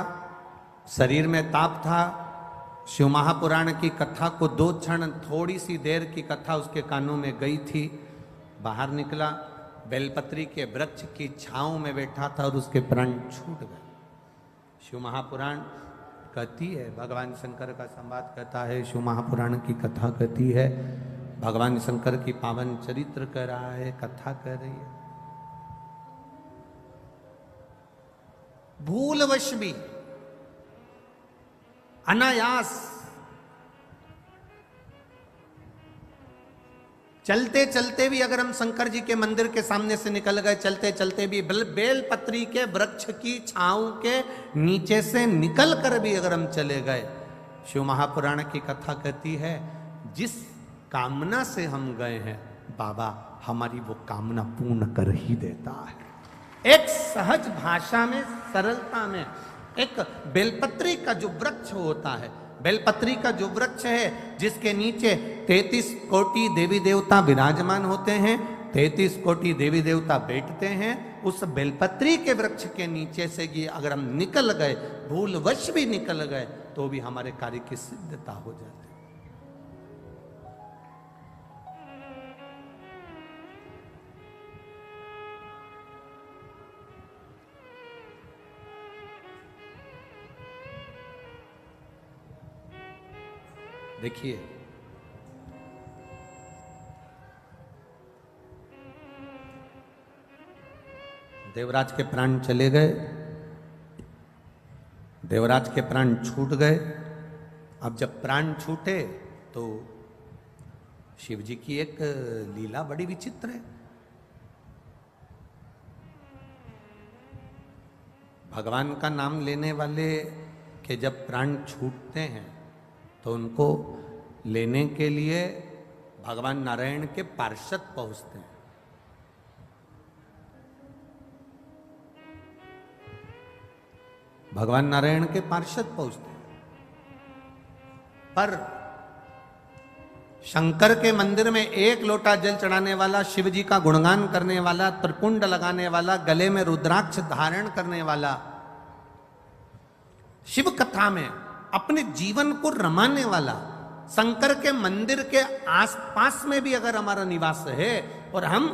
शरीर में ताप था। शिव महापुराण की कथा को 2 क्षण, थोड़ी सी देर की कथा उसके कानों में गई थी। बाहर निकला, बेलपत्री के वृक्ष की छांव में बैठा था और उसके प्राण छूट गए। शिव महापुराण कहती है, भगवान शंकर का संवाद कहता है, शिव महापुराण की कथा कहती है, भगवान शंकर की पावन चरित्र कह रहा है, कथा कह रही है। भूलवश भी, अनायास, चलते चलते भी अगर हम शंकर जी के मंदिर के सामने से निकल गए, चलते चलते भी बेलपत्री के वृक्ष की छांव के नीचे से निकल कर भी अगर हम चले गए, शिव महापुराण की कथा कहती है, जिस कामना से हम गए हैं बाबा हमारी वो कामना पूर्ण कर ही देता है। एक सहज भाषा में, सरलता में, एक बेलपत्री का जो वृक्ष होता है, बेलपत्री का जो वृक्ष है जिसके नीचे 33 कोटि देवी देवता विराजमान होते हैं, 33 कोटि देवी देवता बैठते हैं, उस बेलपत्री के वृक्ष के नीचे से कि अगर हम निकल गए, भूलवश भी निकल गए, तो भी हमारे कार्य की सिद्धता हो जाती है। देखिए, देवराज के प्राण चले गए, देवराज के प्राण छूट गए। अब जब प्राण छूटे तो शिव जी की एक लीला बड़ी विचित्र है। भगवान का नाम लेने वाले के जब प्राण छूटते हैं तो उनको लेने के लिए भगवान नारायण के पार्षद पहुंचते हैं। भगवान नारायण के पार्षद पहुंचते हैं। पर शंकर के मंदिर में एक लोटा जल चढ़ाने वाला, शिव जी का गुणगान करने वाला, त्रिपुंड लगाने वाला, गले में रुद्राक्ष धारण करने वाला, शिव कथा में अपने जीवन को रमाने वाला, शंकर के मंदिर के आसपास में भी अगर हमारा निवास है और हम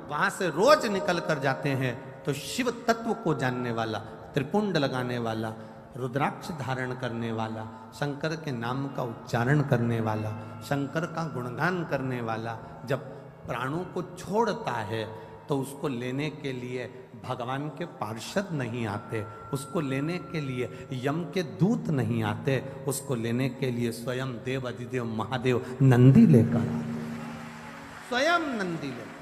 वहां से रोज निकल कर जाते हैं, तो शिव तत्व को जानने वाला, त्रिपुंड लगाने वाला, रुद्राक्ष धारण करने वाला, शंकर के नाम का उच्चारण करने वाला, शंकर का गुणगान करने वाला जब प्राणों को छोड़ता है तो उसको लेने के लिए भगवान के पार्षद नहीं आते, उसको लेने के लिए यम के दूत नहीं आते, उसको लेने के लिए स्वयं देव अधिदेव महादेव नंदी लेकर आते, स्वयं नंदी लेकर।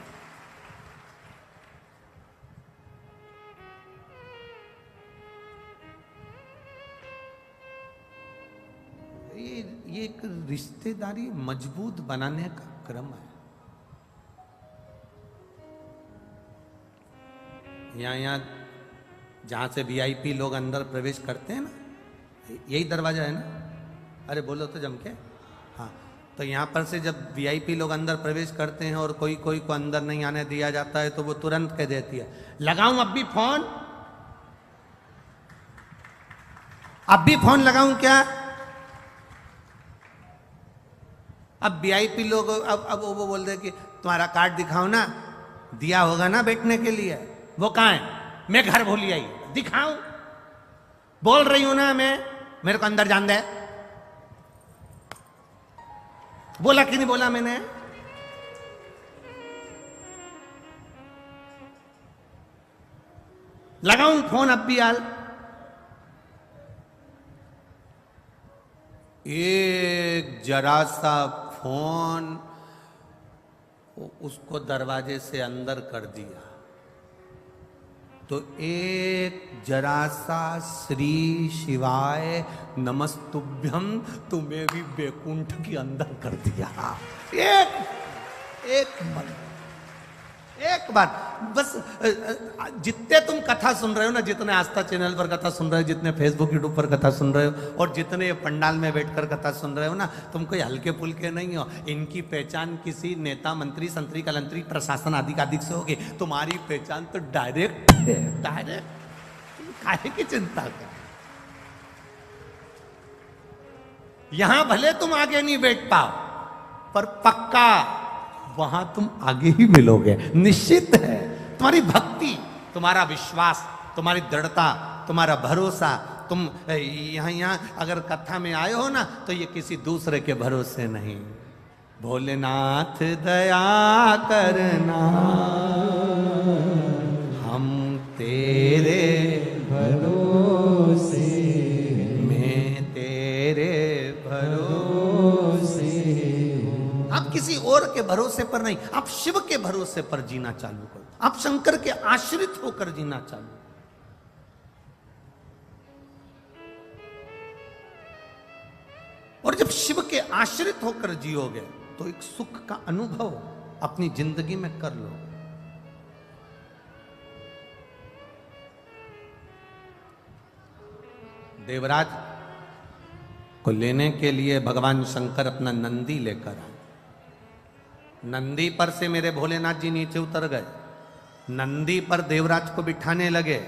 ये एक रिश्तेदारी मजबूत बनाने का क्रम है। यहाँ जहाँ से वीआईपी लोग अंदर प्रवेश करते हैं ना, यही दरवाजा है ना, अरे बोलो तो जम के, हाँ, तो यहाँ पर से जब वीआईपी लोग अंदर प्रवेश करते हैं और कोई कोई को अंदर नहीं आने दिया जाता है, तो वो तुरंत कह देती है, लगाऊं अब भी फोन, अब भी फोन लगाऊं क्या? अब वीआईपी लोग अब वो बोल रहे कि तुम्हारा कार्ड दिखाओ ना, दिया होगा ना बैठने के लिए, वो कहाँ है? मैं घर भूली आई, दिखाऊं? बोल रही हूं ना मैं, मेरे को अंदर जान दे। बोला कि नहीं बोला मैंने? लगाऊं फोन अब भी यार? एक जरा सा फोन उसको दरवाजे से अंदर कर दिया, तो एक जरा सा श्री शिवाय नमस्तुभ्यम तुम्हें भी बैकुंठ के अंदर कर दिया। एक बार बस, जितने तुम कथा सुन रहे हो ना, जितने आस्था चैनल पर कथा सुन रहे हो, जितने फेसबुक यूट्यूब पर कथा सुन रहे हो, और जितने पंडाल में बैठकर कथा सुन रहे हो ना, तुम कोई हल्के फुल्के नहीं हो। इनकी पहचान किसी नेता, मंत्री, संतरी, कलंतरी, प्रशासन आदि से होगी। तुम्हारी पहचान तो डायरेक्ट है, डायरेक्ट। काहे की चिंता कर? यहां भले तुम आगे नहीं बैठ पाओ, पर पक्का वहां तुम आगे ही मिलोगे, निश्चित है। तुम्हारी भक्ति, तुम्हारा विश्वास, तुम्हारी दृढ़ता, तुम्हारा भरोसा, तुम यहाँ अगर कथा में आए हो ना, तो ये किसी दूसरे के भरोसे नहीं। भोलेनाथ दया करना, हम तेरे भरोसे, मैं तेरे भरोसे। आप किसी और के भरोसे पर नहीं, आप शिव के भरोसे पर जीना चालू करो। आप शंकर के आश्रित होकर जीना चालू। और जब शिव के आश्रित होकर जियोगे, तो एक सुख का अनुभव अपनी जिंदगी में कर लो। देवराज को लेने के लिए भगवान शंकर अपना नंदी लेकर आए। नंदी पर से मेरे भोलेनाथ जी नीचे उतर गए, नंदी पर देवराज को बिठाने लगे।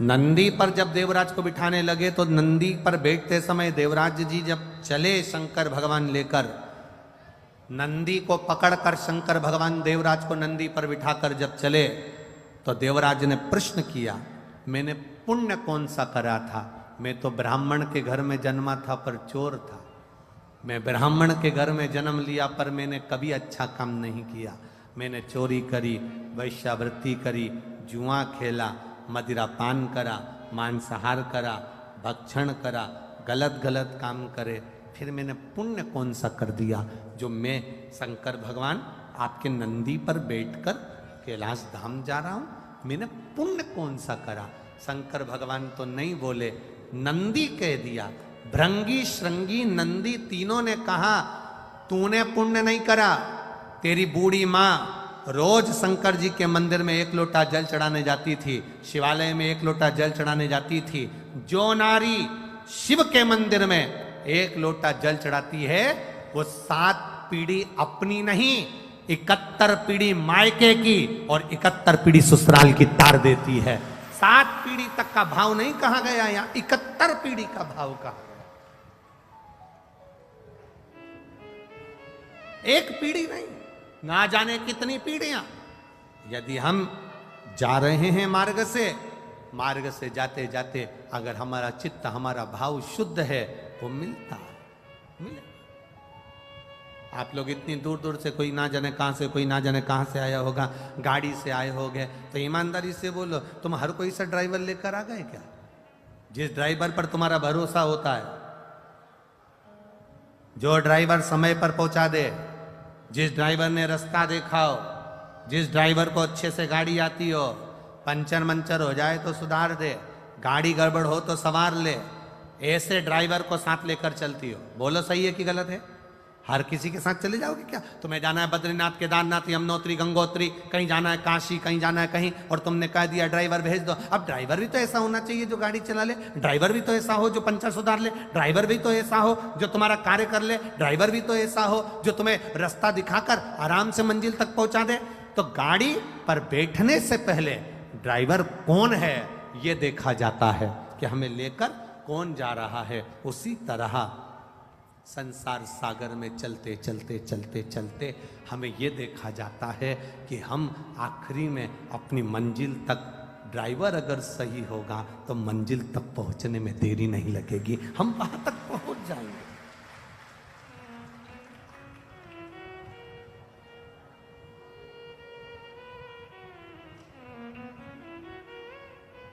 नंदी पर जब देवराज को बिठाने लगे, तो नंदी पर बैठते समय देवराज जी जब चले शंकर भगवान लेकर, नंदी को पकड़कर शंकर भगवान देवराज को नंदी पर बिठाकर जब चले, तो देवराज ने प्रश्न किया, मैंने पुण्य कौन सा करा था? मैं तो ब्राह्मण के घर में जन्मा था पर चोर था। मैं ब्राह्मण के घर में जन्म लिया, पर मैंने कभी अच्छा काम नहीं किया। मैंने चोरी करी, वैश्यावृत्ति करी, जुआ खेला, मदिरा पान करा, मांसाहार करा, भक्षण करा, गलत गलत काम करे। फिर मैंने पुण्य कौन सा कर दिया जो मैं शंकर भगवान आपके नंदी पर बैठकर कैलाश धाम जा रहा हूं? मैंने पुण्य कौन सा करा? शंकर भगवान तो नहीं बोले, नंदी कह दिया। भृंगी, श्रृंगी, नंदी तीनों ने कहा, तूने पुण्य नहीं करा। तेरी बूढ़ी माँ रोज शंकर जी के मंदिर में 1 लोटा जल चढ़ाने जाती थी, शिवालय में 1 लोटा जल चढ़ाने जाती थी। जो नारी शिव के मंदिर में एक लोटा जल चढ़ाती है, वो 7 पीढ़ी अपनी नहीं, 71 पीढ़ी मायके की और 71 पीढ़ी ससुराल की तार देती है। 7 पीढ़ी तक का भाव नहीं कहा गया, यहां 71 पीढ़ी का भाव कहा गया। एक पीढ़ी नहीं, ना जाने कितनी पीढ़ियां। यदि हम जा रहे हैं मार्ग से जाते जाते अगर हमारा चित्त, हमारा भाव शुद्ध है, वो मिलता मिले। आप लोग इतनी दूर दूर से, कोई ना जाने कहां से, कोई ना जाने कहां से आया होगा, गाड़ी से आए होगे, तो ईमानदारी से बोलो, तुम हर कोई सा ड्राइवर लेकर आ गए क्या? जिस ड्राइवर पर तुम्हारा भरोसा होता है, जो ड्राइवर समय पर पहुंचा दे, जिस ड्राइवर ने रास्ता देखा हो, जिस ड्राइवर को अच्छे से गाड़ी आती हो, पंचर मंचर हो जाए तो सुधार दे, गाड़ी गड़बड़ हो तो संवार ले, ऐसे ड्राइवर को साथ लेकर चलती हो। बोलो सही है कि गलत है? हर किसी के साथ चले जाओगे क्या? तुम्हें जाना है बद्रीनाथ, केदारनाथ, यमुनोत्री, गंगोत्री, कहीं जाना है काशी, कहीं जाना है कहीं, और तुमने कह दिया ड्राइवर भेज दो। अब ड्राइवर भी तो ऐसा होना चाहिए जो गाड़ी चला ले, ड्राइवर भी तो ऐसा हो जो पंचर सुधार ले, ड्राइवर भी तो ऐसा हो जो तुम्हारा कार्य कर ले, ड्राइवर भी तो ऐसा हो जो तुम्हें रास्ता दिखाकर आराम से मंजिल तक पहुंचा दे। तो गाड़ी पर बैठने से पहले ड्राइवर कौन है ये देखा जाता है कि हमें लेकर कौन जा रहा है। उसी तरह संसार सागर में चलते चलते चलते चलते हमें ये देखा जाता है कि हम आखिरी में अपनी मंजिल तक, ड्राइवर अगर सही होगा तो मंजिल तक पहुंचने में देरी नहीं लगेगी, हम वहां तक पहुंच जाएंगे।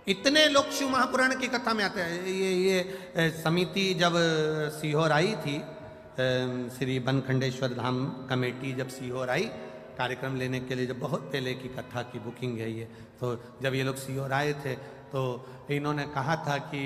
इतने लोग शिव महापुराण की कथा में आते हैं। ये समिति जब सीहोर आई थी, श्री बनखंडेश्वर धाम कमेटी जब सीहोर आई कार्यक्रम लेने के लिए, जब बहुत पहले की कथा की बुकिंग है ये, तो जब ये लोग सीहोर आए थे तो इन्होंने कहा था कि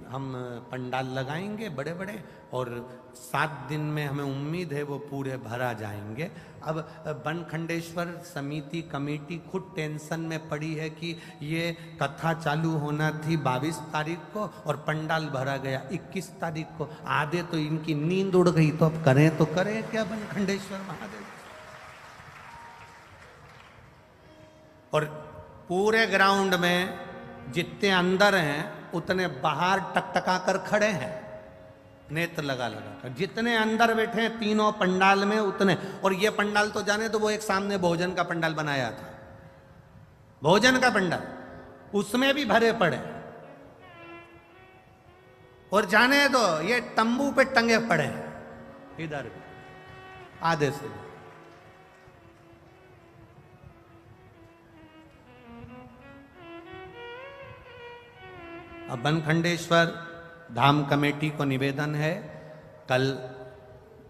हम पंडाल लगाएंगे बड़े बड़े और 7 दिन में हमें उम्मीद है वो पूरे भरा जाएंगे। अब बनखंडेश्वर समिति कमेटी खुद टेंशन में पड़ी है कि ये कथा चालू होना थी 22 तारीख को और पंडाल भरा गया 21 तारीख को। आधे तो इनकी नींद उड़ गई, तो अब करें तो करें क्या बनखंडेश्वर महादेव। और पूरे ग्राउंड में जितने अंदर हैं उतने बाहर टकटका कर खड़े हैं, नेत्र लगा लगा कर। जितने अंदर बैठे हैं तीनों पंडाल में उतने, और ये पंडाल तो जाने तो वो एक सामने भोजन का पंडाल बनाया था, भोजन का पंडाल, उसमें भी भरे पड़े। और जाने दो ये तंबू पे टंगे पड़े हैं इधर आधे से। अब बनखंडेश्वर धाम कमेटी को निवेदन है, कल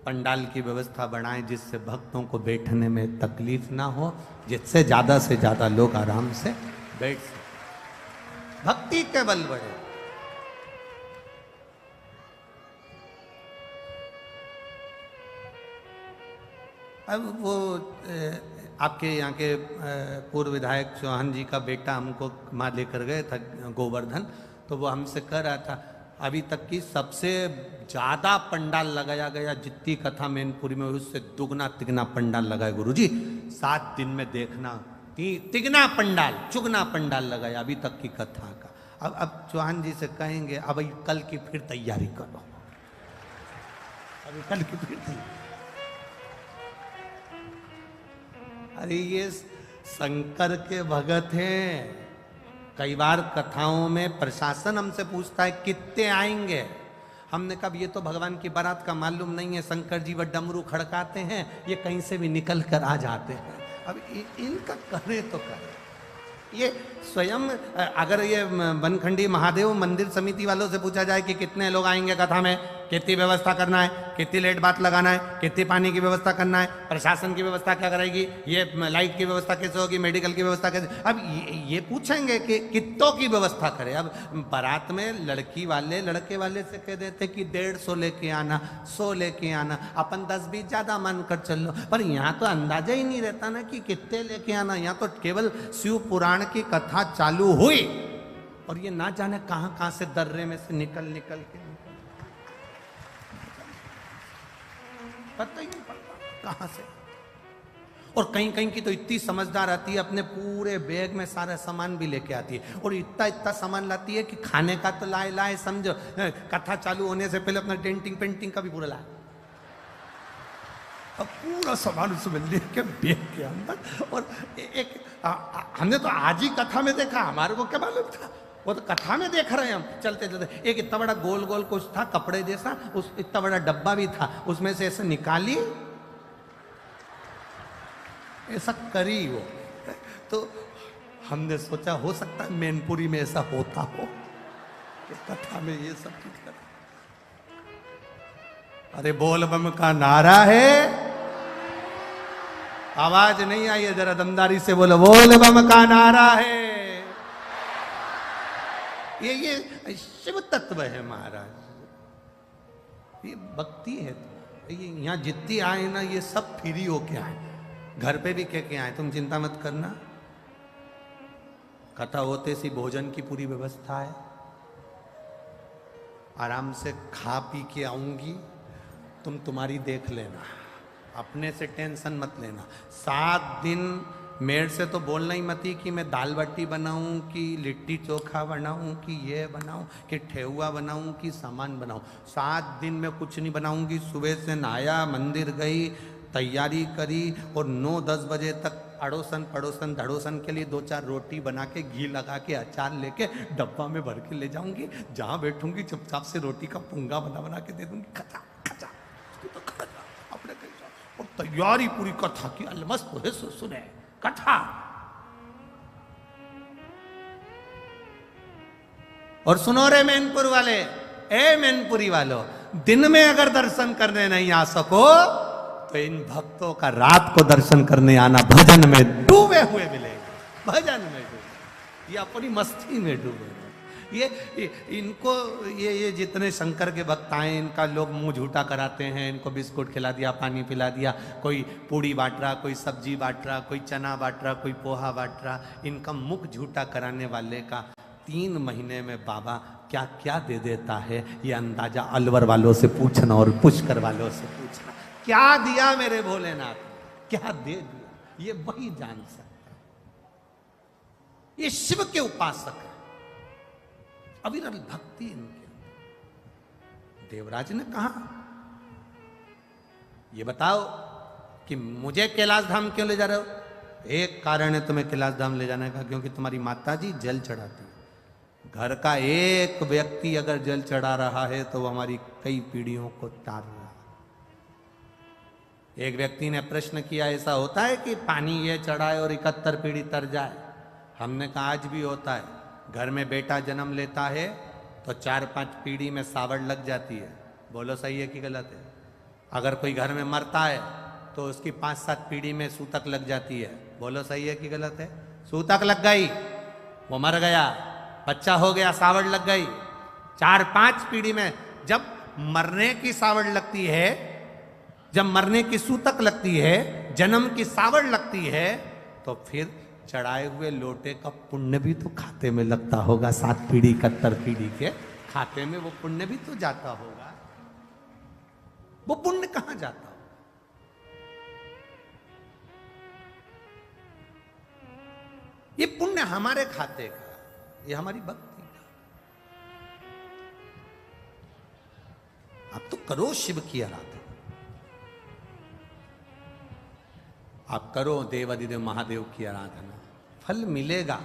पंडाल की व्यवस्था बढ़ाएं जिससे भक्तों को बैठने में तकलीफ ना हो, जिससे ज्यादा से ज्यादा लोग आराम से बैठ सकें, भक्ति के बल बढ़े। अब वो आपके यहाँ के पूर्व विधायक चौहान जी का बेटा हमको मां लेकर गए था गोवर्धन, तो वो हमसे कह रहा था अभी तक की सबसे ज्यादा पंडाल लगाया गया, जितनी कथा मैनपुरी में उससे दुगना तिगना पंडाल लगाया गुरुजी। 7 दिन में देखना तिगना पंडाल चुगना पंडाल लगाया अभी तक की कथा का। अब चौहान जी से कहेंगे अब कल की फिर तैयारी करो, अभी कल की फिर तैयारी। अरे ये शंकर के भगत हैं। कई बार कथाओं में प्रशासन हमसे पूछता है कितने आएंगे, हमने कहा ये तो भगवान की बारात का मालूम नहीं है, शंकर जी वो डमरू खड़काते हैं, ये कहीं से भी निकल कर आ जाते हैं। अब इनका करे तो करे। ये स्वयं अगर ये बनखंडी महादेव मंदिर समिति वालों से पूछा जाए कि कितने लोग आएंगे कथा में, कितनी व्यवस्था करना है, कितनी लेट बात लगाना है, कितनी पानी की व्यवस्था करना है, प्रशासन की व्यवस्था क्या करेगी, ये लाइट की व्यवस्था कैसे होगी, मेडिकल की व्यवस्था कैसे, अब ये पूछेंगे कि कितनों की व्यवस्था करें। अब बारात में लड़की वाले लड़के वाले से कह देते कि 150 लेके आना, 100 लेके आना, अपन 10-20 ज्यादा मान कर चल लो। पर यहाँ तो अंदाजा ही नहीं रहता ना कि कितने लेके आना। यहाँ तो केवल शिव पुराण की कथा चालू हुई और ये ना जाने कहां कहां से दर्रे में से निकल के पता ही नहीं पड़ता कहां से। और कहीं कहीं की तो इतनी समझदार आती है, अपने पूरे बैग में सारा सामान भी लेके आती है, और इतना इतना सामान लाती है कि खाने का तो लाए लाए समझो, कथा चालू होने से पहले अपना डेंटिंग पेंटिंग का भी पूरा लाए, अब पूरा सामान उसमें लेके बैग के अंदर। और एक हमने तो आज ही कथा में देखा, हमारे को क्या मालूम था, वो तो कथा में देख रहे हैं हम चलते चलते। एक इतना बड़ा गोल गोल कुछ था कपड़े जैसा, उस इतना बड़ा डब्बा भी था, उसमें से ऐसे निकाली, ऐसा करी वो। तो हमने सोचा हो सकता है मैनपुरी में ऐसा होता हो कि कथा में ये सब चीज कर। अरे बोल बम का नारा है, आवाज नहीं आई है, जरा दमदारी से बोलो, बोल बम का नारा है। ये शिव तत्व है महाराज, ये भक्ति है। ये यहाँ जितनी आए ना, ये सब फ्री होके आए, घर पे भी कह के आए, तुम चिंता मत करना, कथा होते सी भोजन की पूरी व्यवस्था है, आराम से खा पी के आऊंगी, तुम तुम्हारी देख लेना, अपने से टेंशन मत लेना। 7 दिन मेरे से तो बोलना ही मत ही कि मैं दाल बाटी बनाऊं, कि लिट्टी चोखा बनाऊं, कि ये बनाऊं, कि ठेहुआ बनाऊं, कि सामान बनाऊं। 7 दिन में कुछ नहीं बनाऊंगी। सुबह से नहाया, मंदिर गई, तैयारी करी, और 9-10 बजे तक अड़ोसन पड़ोसन धड़ोसन के लिए 2-4 रोटी बना के, घी लगा के, अचार लेके डब्बा में भर के ले जाऊंगी। जहां बैठूंगी चुपचाप से रोटी का पुंगा बना बना के दे दूंगी, खचा खचा तो खचा अपने कहीं। और तैयारी पूरी कथा की, अलमस्त है सुने कथा। और सुनो रे मैनपुर वाले, ए मैनपुरी वालों, दिन में अगर दर्शन करने नहीं आ सको तो इन भक्तों का रात को दर्शन करने आना, भजन में डूबे हुए मिलेंगे, भजन में डूबे, ये अपनी मस्ती में डूबे। ये इनको ये जितने शंकर के भक्त आए, इनका लोग मुंह झूठा कराते हैं, इनको बिस्कुट खिला दिया, पानी पिला दिया, कोई पूड़ी बांट रहा, कोई सब्जी बांट रहा, कोई चना बांट रहा, कोई पोहा बांट रहा। इनका मुख झूठा कराने वाले का 3 महीने में बाबा क्या क्या दे देता है, ये अंदाजा अलवर वालों से पूछना और पुष्कर वालों से पूछना। क्या दिया मेरे भोलेनाथ, क्या दे दिया, ये वही जान सकता। ये शिव के उपासक है, अविरल भक्ति इनके। देवराज ने कहा, ये बताओ कि मुझे कैलाश धाम क्यों ले जा रहे हो? एक कारण है तुम्हें कैलाश धाम ले जाने का, क्योंकि तुम्हारी माताजी जल चढ़ाती है। घर का एक व्यक्ति अगर जल चढ़ा रहा है तो वो हमारी कई पीढ़ियों को तार रहा है। एक व्यक्ति ने प्रश्न किया, ऐसा होता है कि पानी ये चढ़ाए और 71 पीढ़ी तर जाए? हमने कहा आज भी होता है। घर में बेटा जन्म लेता है तो 4-5 पीढ़ी में सावड़ लग जाती है। बोलो सही है कि गलत है? अगर कोई घर में मरता है तो उसकी 5-7 पीढ़ी में सूतक लग जाती है। बोलो सही है कि गलत है? सूतक लग गई, वो मर गया, बच्चा हो गया, सावड़ लग गई। 4-5 पीढ़ी में जब मरने की सावड़ लगती है, जब मरने की सूतक लगती है, जन्म की सावड़ लगती है, तो फिर चढ़ाए हुए लोटे का पुण्य भी तो खाते में लगता होगा। 7 पीढ़ी 71 पीढ़ी के खाते में वो पुण्य भी तो जाता होगा। वो पुण्य कहां जाता होगा? ये पुण्य हमारे खाते का, ये हमारी भक्ति का। आप तो करो शिव की आराधना, आप करो देवादिदेव महादेव की आराधना, फल मिलेगा।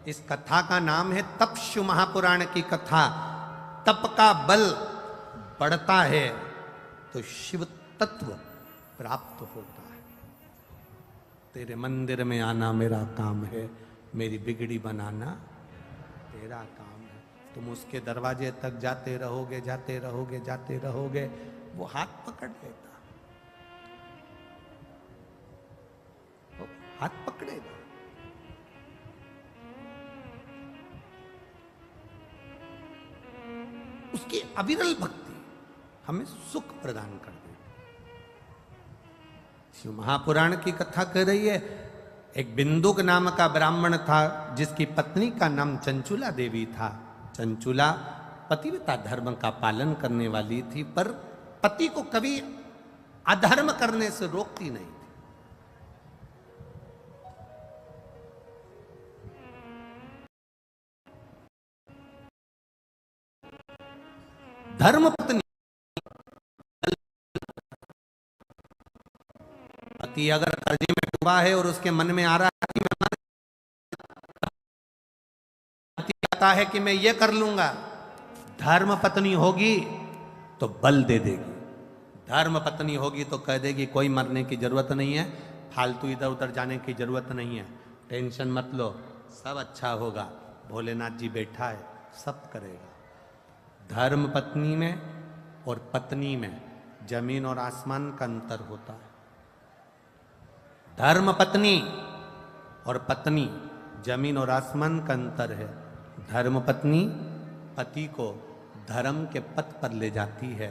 इस कथा का नाम है तपस्यु महापुराण की कथा। तप का बल बढ़ता है तो शिव तत्व प्राप्त होता है। तेरे मंदिर में आना मेरा काम है, मेरी बिगड़ी बनाना तेरा काम है। तुम उसके दरवाजे तक जाते रहोगे, जाते रहोगे, जाते रहोगे, वो हाथ पकड़ लेता, हाथ पकड़ेगा। उसकी अविरल भक्ति हमें सुख प्रदान कर देती। शिव महापुराण की कथा कह रही है, एक बिंदुक नाम का ब्राह्मण था जिसकी पत्नी का नाम चंचुला देवी था। चंचुला पतिव्रता धर्म का पालन करने वाली थी, पर पति को कभी अधर्म करने से रोकती नहीं थी। धर्म पत्नी, पति अगर कर्जे में डूबा है और उसके मन में आ रहा है कि कहता है कि मैं ये कर लूंगा, धर्म पत्नी होगी तो बल दे देगी। धर्म पत्नी होगी तो कह देगी कोई मरने की जरूरत नहीं है, फालतू इधर उधर जाने की जरूरत नहीं है, टेंशन मत लो, सब अच्छा होगा, भोलेनाथ जी बैठा है, सब करेगा। धर्म पत्नी में और पत्नी में जमीन और आसमान का अंतर होता है। धर्म पत्नी और पत्नी जमीन और आसमान का अंतर है। धर्म पत्नी पति को धर्म के पथ पर ले जाती है।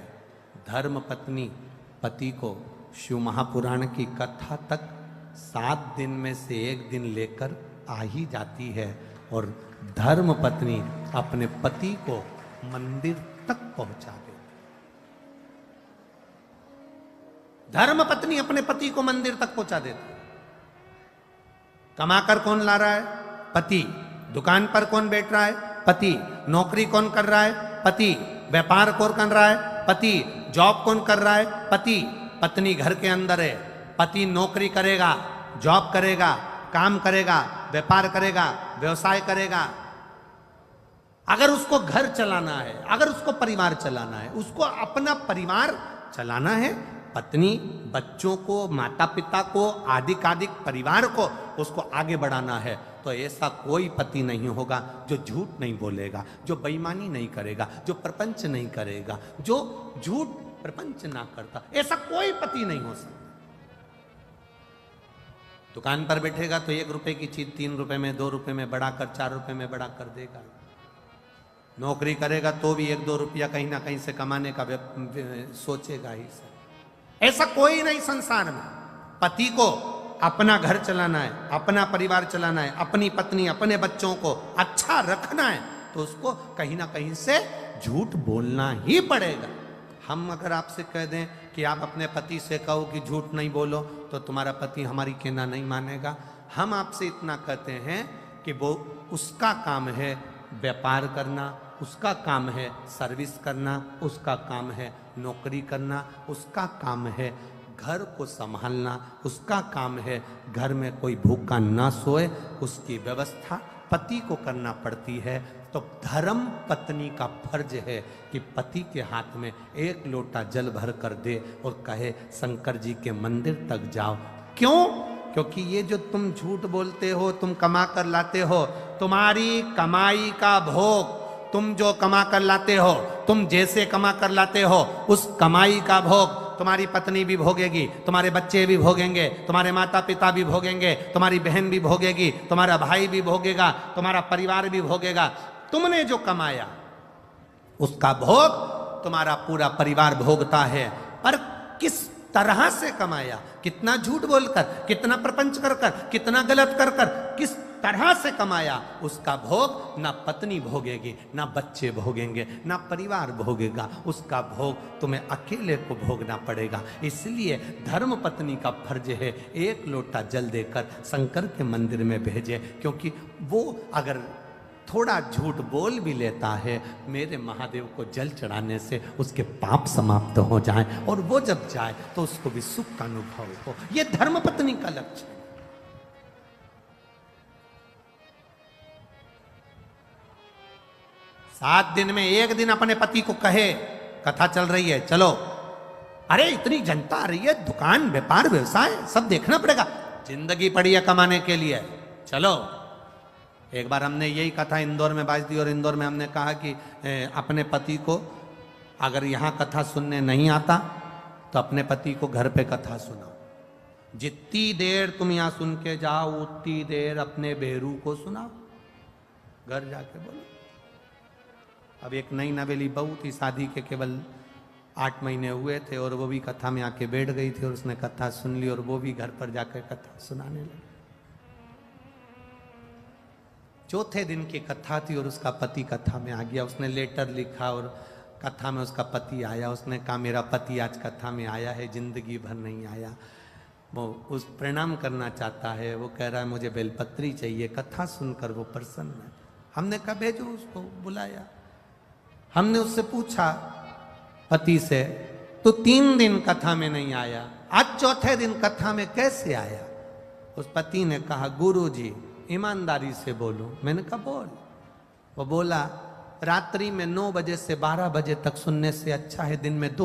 धर्म पत्नी पति को शिव महापुराण की कथा तक 7 दिन में से 1 दिन लेकर आ ही जाती है, और धर्म पत्नी अपने पति को मंदिर तक पहुंचा देती। धर्म पत्नी अपने पति को मंदिर तक पहुंचा देती। कमाकर कौन ला रहा है? पति। दुकान पर कौन बैठ रहा है? पति। नौकरी कौन कर रहा है? पति। व्यापार कौन कर रहा है? पति। जॉब कौन कर रहा है? पति। पत्नी घर के अंदर है, पति नौकरी करेगा, जॉब करेगा, काम करेगा, व्यापार करेगा, व्यवसाय करेगा। अगर उसको घर चलाना है, अगर उसको परिवार चलाना है, उसको अपना परिवार चलाना है, पत्नी बच्चों को, माता पिता को, आदिक परिवार को उसको आगे बढ़ाना है, तो ऐसा कोई पति नहीं होगा जो झूठ नहीं बोलेगा, जो बेईमानी नहीं करेगा, जो प्रपंच नहीं करेगा, जो झूठ प्रपंच ना करता। ऐसा कोई पति नहीं हो सकता। दुकान पर बैठेगा तो 1 रुपए की चीज 3 रुपए में, 2 रुपए में बढ़ाकर 4 रुपए में बढ़ा कर देगा। नौकरी करेगा तो भी 1-2 रुपया कहीं ना कहीं से कमाने का सोचेगा ही सर। ऐसा कोई नहीं संसार में। पति को अपना घर चलाना है, अपना परिवार चलाना है, अपनी पत्नी, अपने बच्चों को अच्छा रखना है, तो उसको कहीं ना कहीं से झूठ बोलना ही पड़ेगा। हम अगर आपसे कह दें कि आप अपने पति से कहो कि झूठ नहीं बोलो, तो तुम्हारा पति हमारी कहना नहीं मानेगा। हम आपसे इतना कहते हैं कि वो उसका काम है व्यापार करना, उसका काम है सर्विस करना, उसका काम है नौकरी करना, उसका काम है घर को संभालना, उसका काम है घर में कोई भूखा ना सोए, उसकी व्यवस्था पति को करना पड़ती है। तो धर्म पत्नी का फर्ज है कि पति के हाथ में 1 लोटा जल भर कर दे और कहे शंकर जी के मंदिर तक जाओ। क्यों? क्योंकि ये जो तुम झूठ बोलते हो, तुम कमा कर लाते हो, तुम्हारी कमाई का भोग, तुम जो कमा कर लाते हो, तुम जैसे कमा कर लाते हो, उस कमाई का भोग तुम्हारी पत्नी भी भोगेगी, तुम्हारे बच्चे भी भोगेंगे, तुम्हारे माता पिता भी भोगेंगे, तुम्हारी बहन भी भोगेगी, तुम्हारा भाई भी भोगेगा, तुम्हारा परिवार भी भोगेगा। तुमने जो कमाया उसका भोग तुम्हारा पूरा परिवार भोगता है। पर किस तरह से कमाया, कितना झूठ बोलकर, कितना प्रपंच कर कर, कितना गलत कर कर, किस तरह से कमाया, उसका भोग ना पत्नी भोगेगी, ना बच्चे भोगेंगे, ना परिवार भोगेगा। उसका भोग तुम्हें अकेले को भोगना पड़ेगा। इसलिए धर्म पत्नी का फर्ज है 1 लोटा जल देकर शंकर के मंदिर में भेजे, क्योंकि वो अगर थोड़ा झूठ बोल भी लेता है, मेरे महादेव को जल चढ़ाने से उसके पाप समाप्त हो जाएं, और वो जब जाए तो उसको भी सुख का अनुभव हो। यह धर्मपत्नी का लक्ष्य है। सात दिन में 1 दिन अपने पति को कहे, कथा चल रही है चलो, अरे इतनी जनता आ रही है, दुकान व्यापार व्यवसाय सब देखना पड़ेगा, जिंदगी पड़ी है कमाने के लिए, चलो। एक बार हमने यही कथा इंदौर में बाज दी, और इंदौर में हमने कहा कि अपने पति को अगर यहाँ कथा सुनने नहीं आता तो अपने पति को घर पे कथा सुनाओ। जितनी देर तुम यहाँ सुन के जाओ उतनी देर अपने बेरू को सुनाओ, घर जाके बोलो। अब एक नई नवेली बहू थी, शादी के केवल 8 महीने हुए थे, और वो भी कथा में आके बैठ गई थी, और उसने कथा सुन ली, और वो भी घर पर जाकर कथा सुनाने लगी। चौथे दिन की कथा थी और उसका पति कथा में आ गया। उसने लेटर लिखा और कथा में उसका पति आया, उसने कहा मेरा पति आज कथा में आया है, जिंदगी भर नहीं आया, वो उस प्रणाम करना चाहता है, वो कह रहा है मुझे बेलपत्री चाहिए, कथा सुनकर वो प्रसन्न है। हमने कहा भेजो उसको, बुलाया। हमने उससे पूछा पति से, तो 3 दिन कथा में नहीं आया, आज चौथे दिन कथा में कैसे आया? उस पति ने कहा गुरुजी ईमानदारी से बोलो। मैंने कहा बोल। वो बोला रात्रि में 9 बजे से 12 बजे तक सुनने से अच्छा है दिन में 2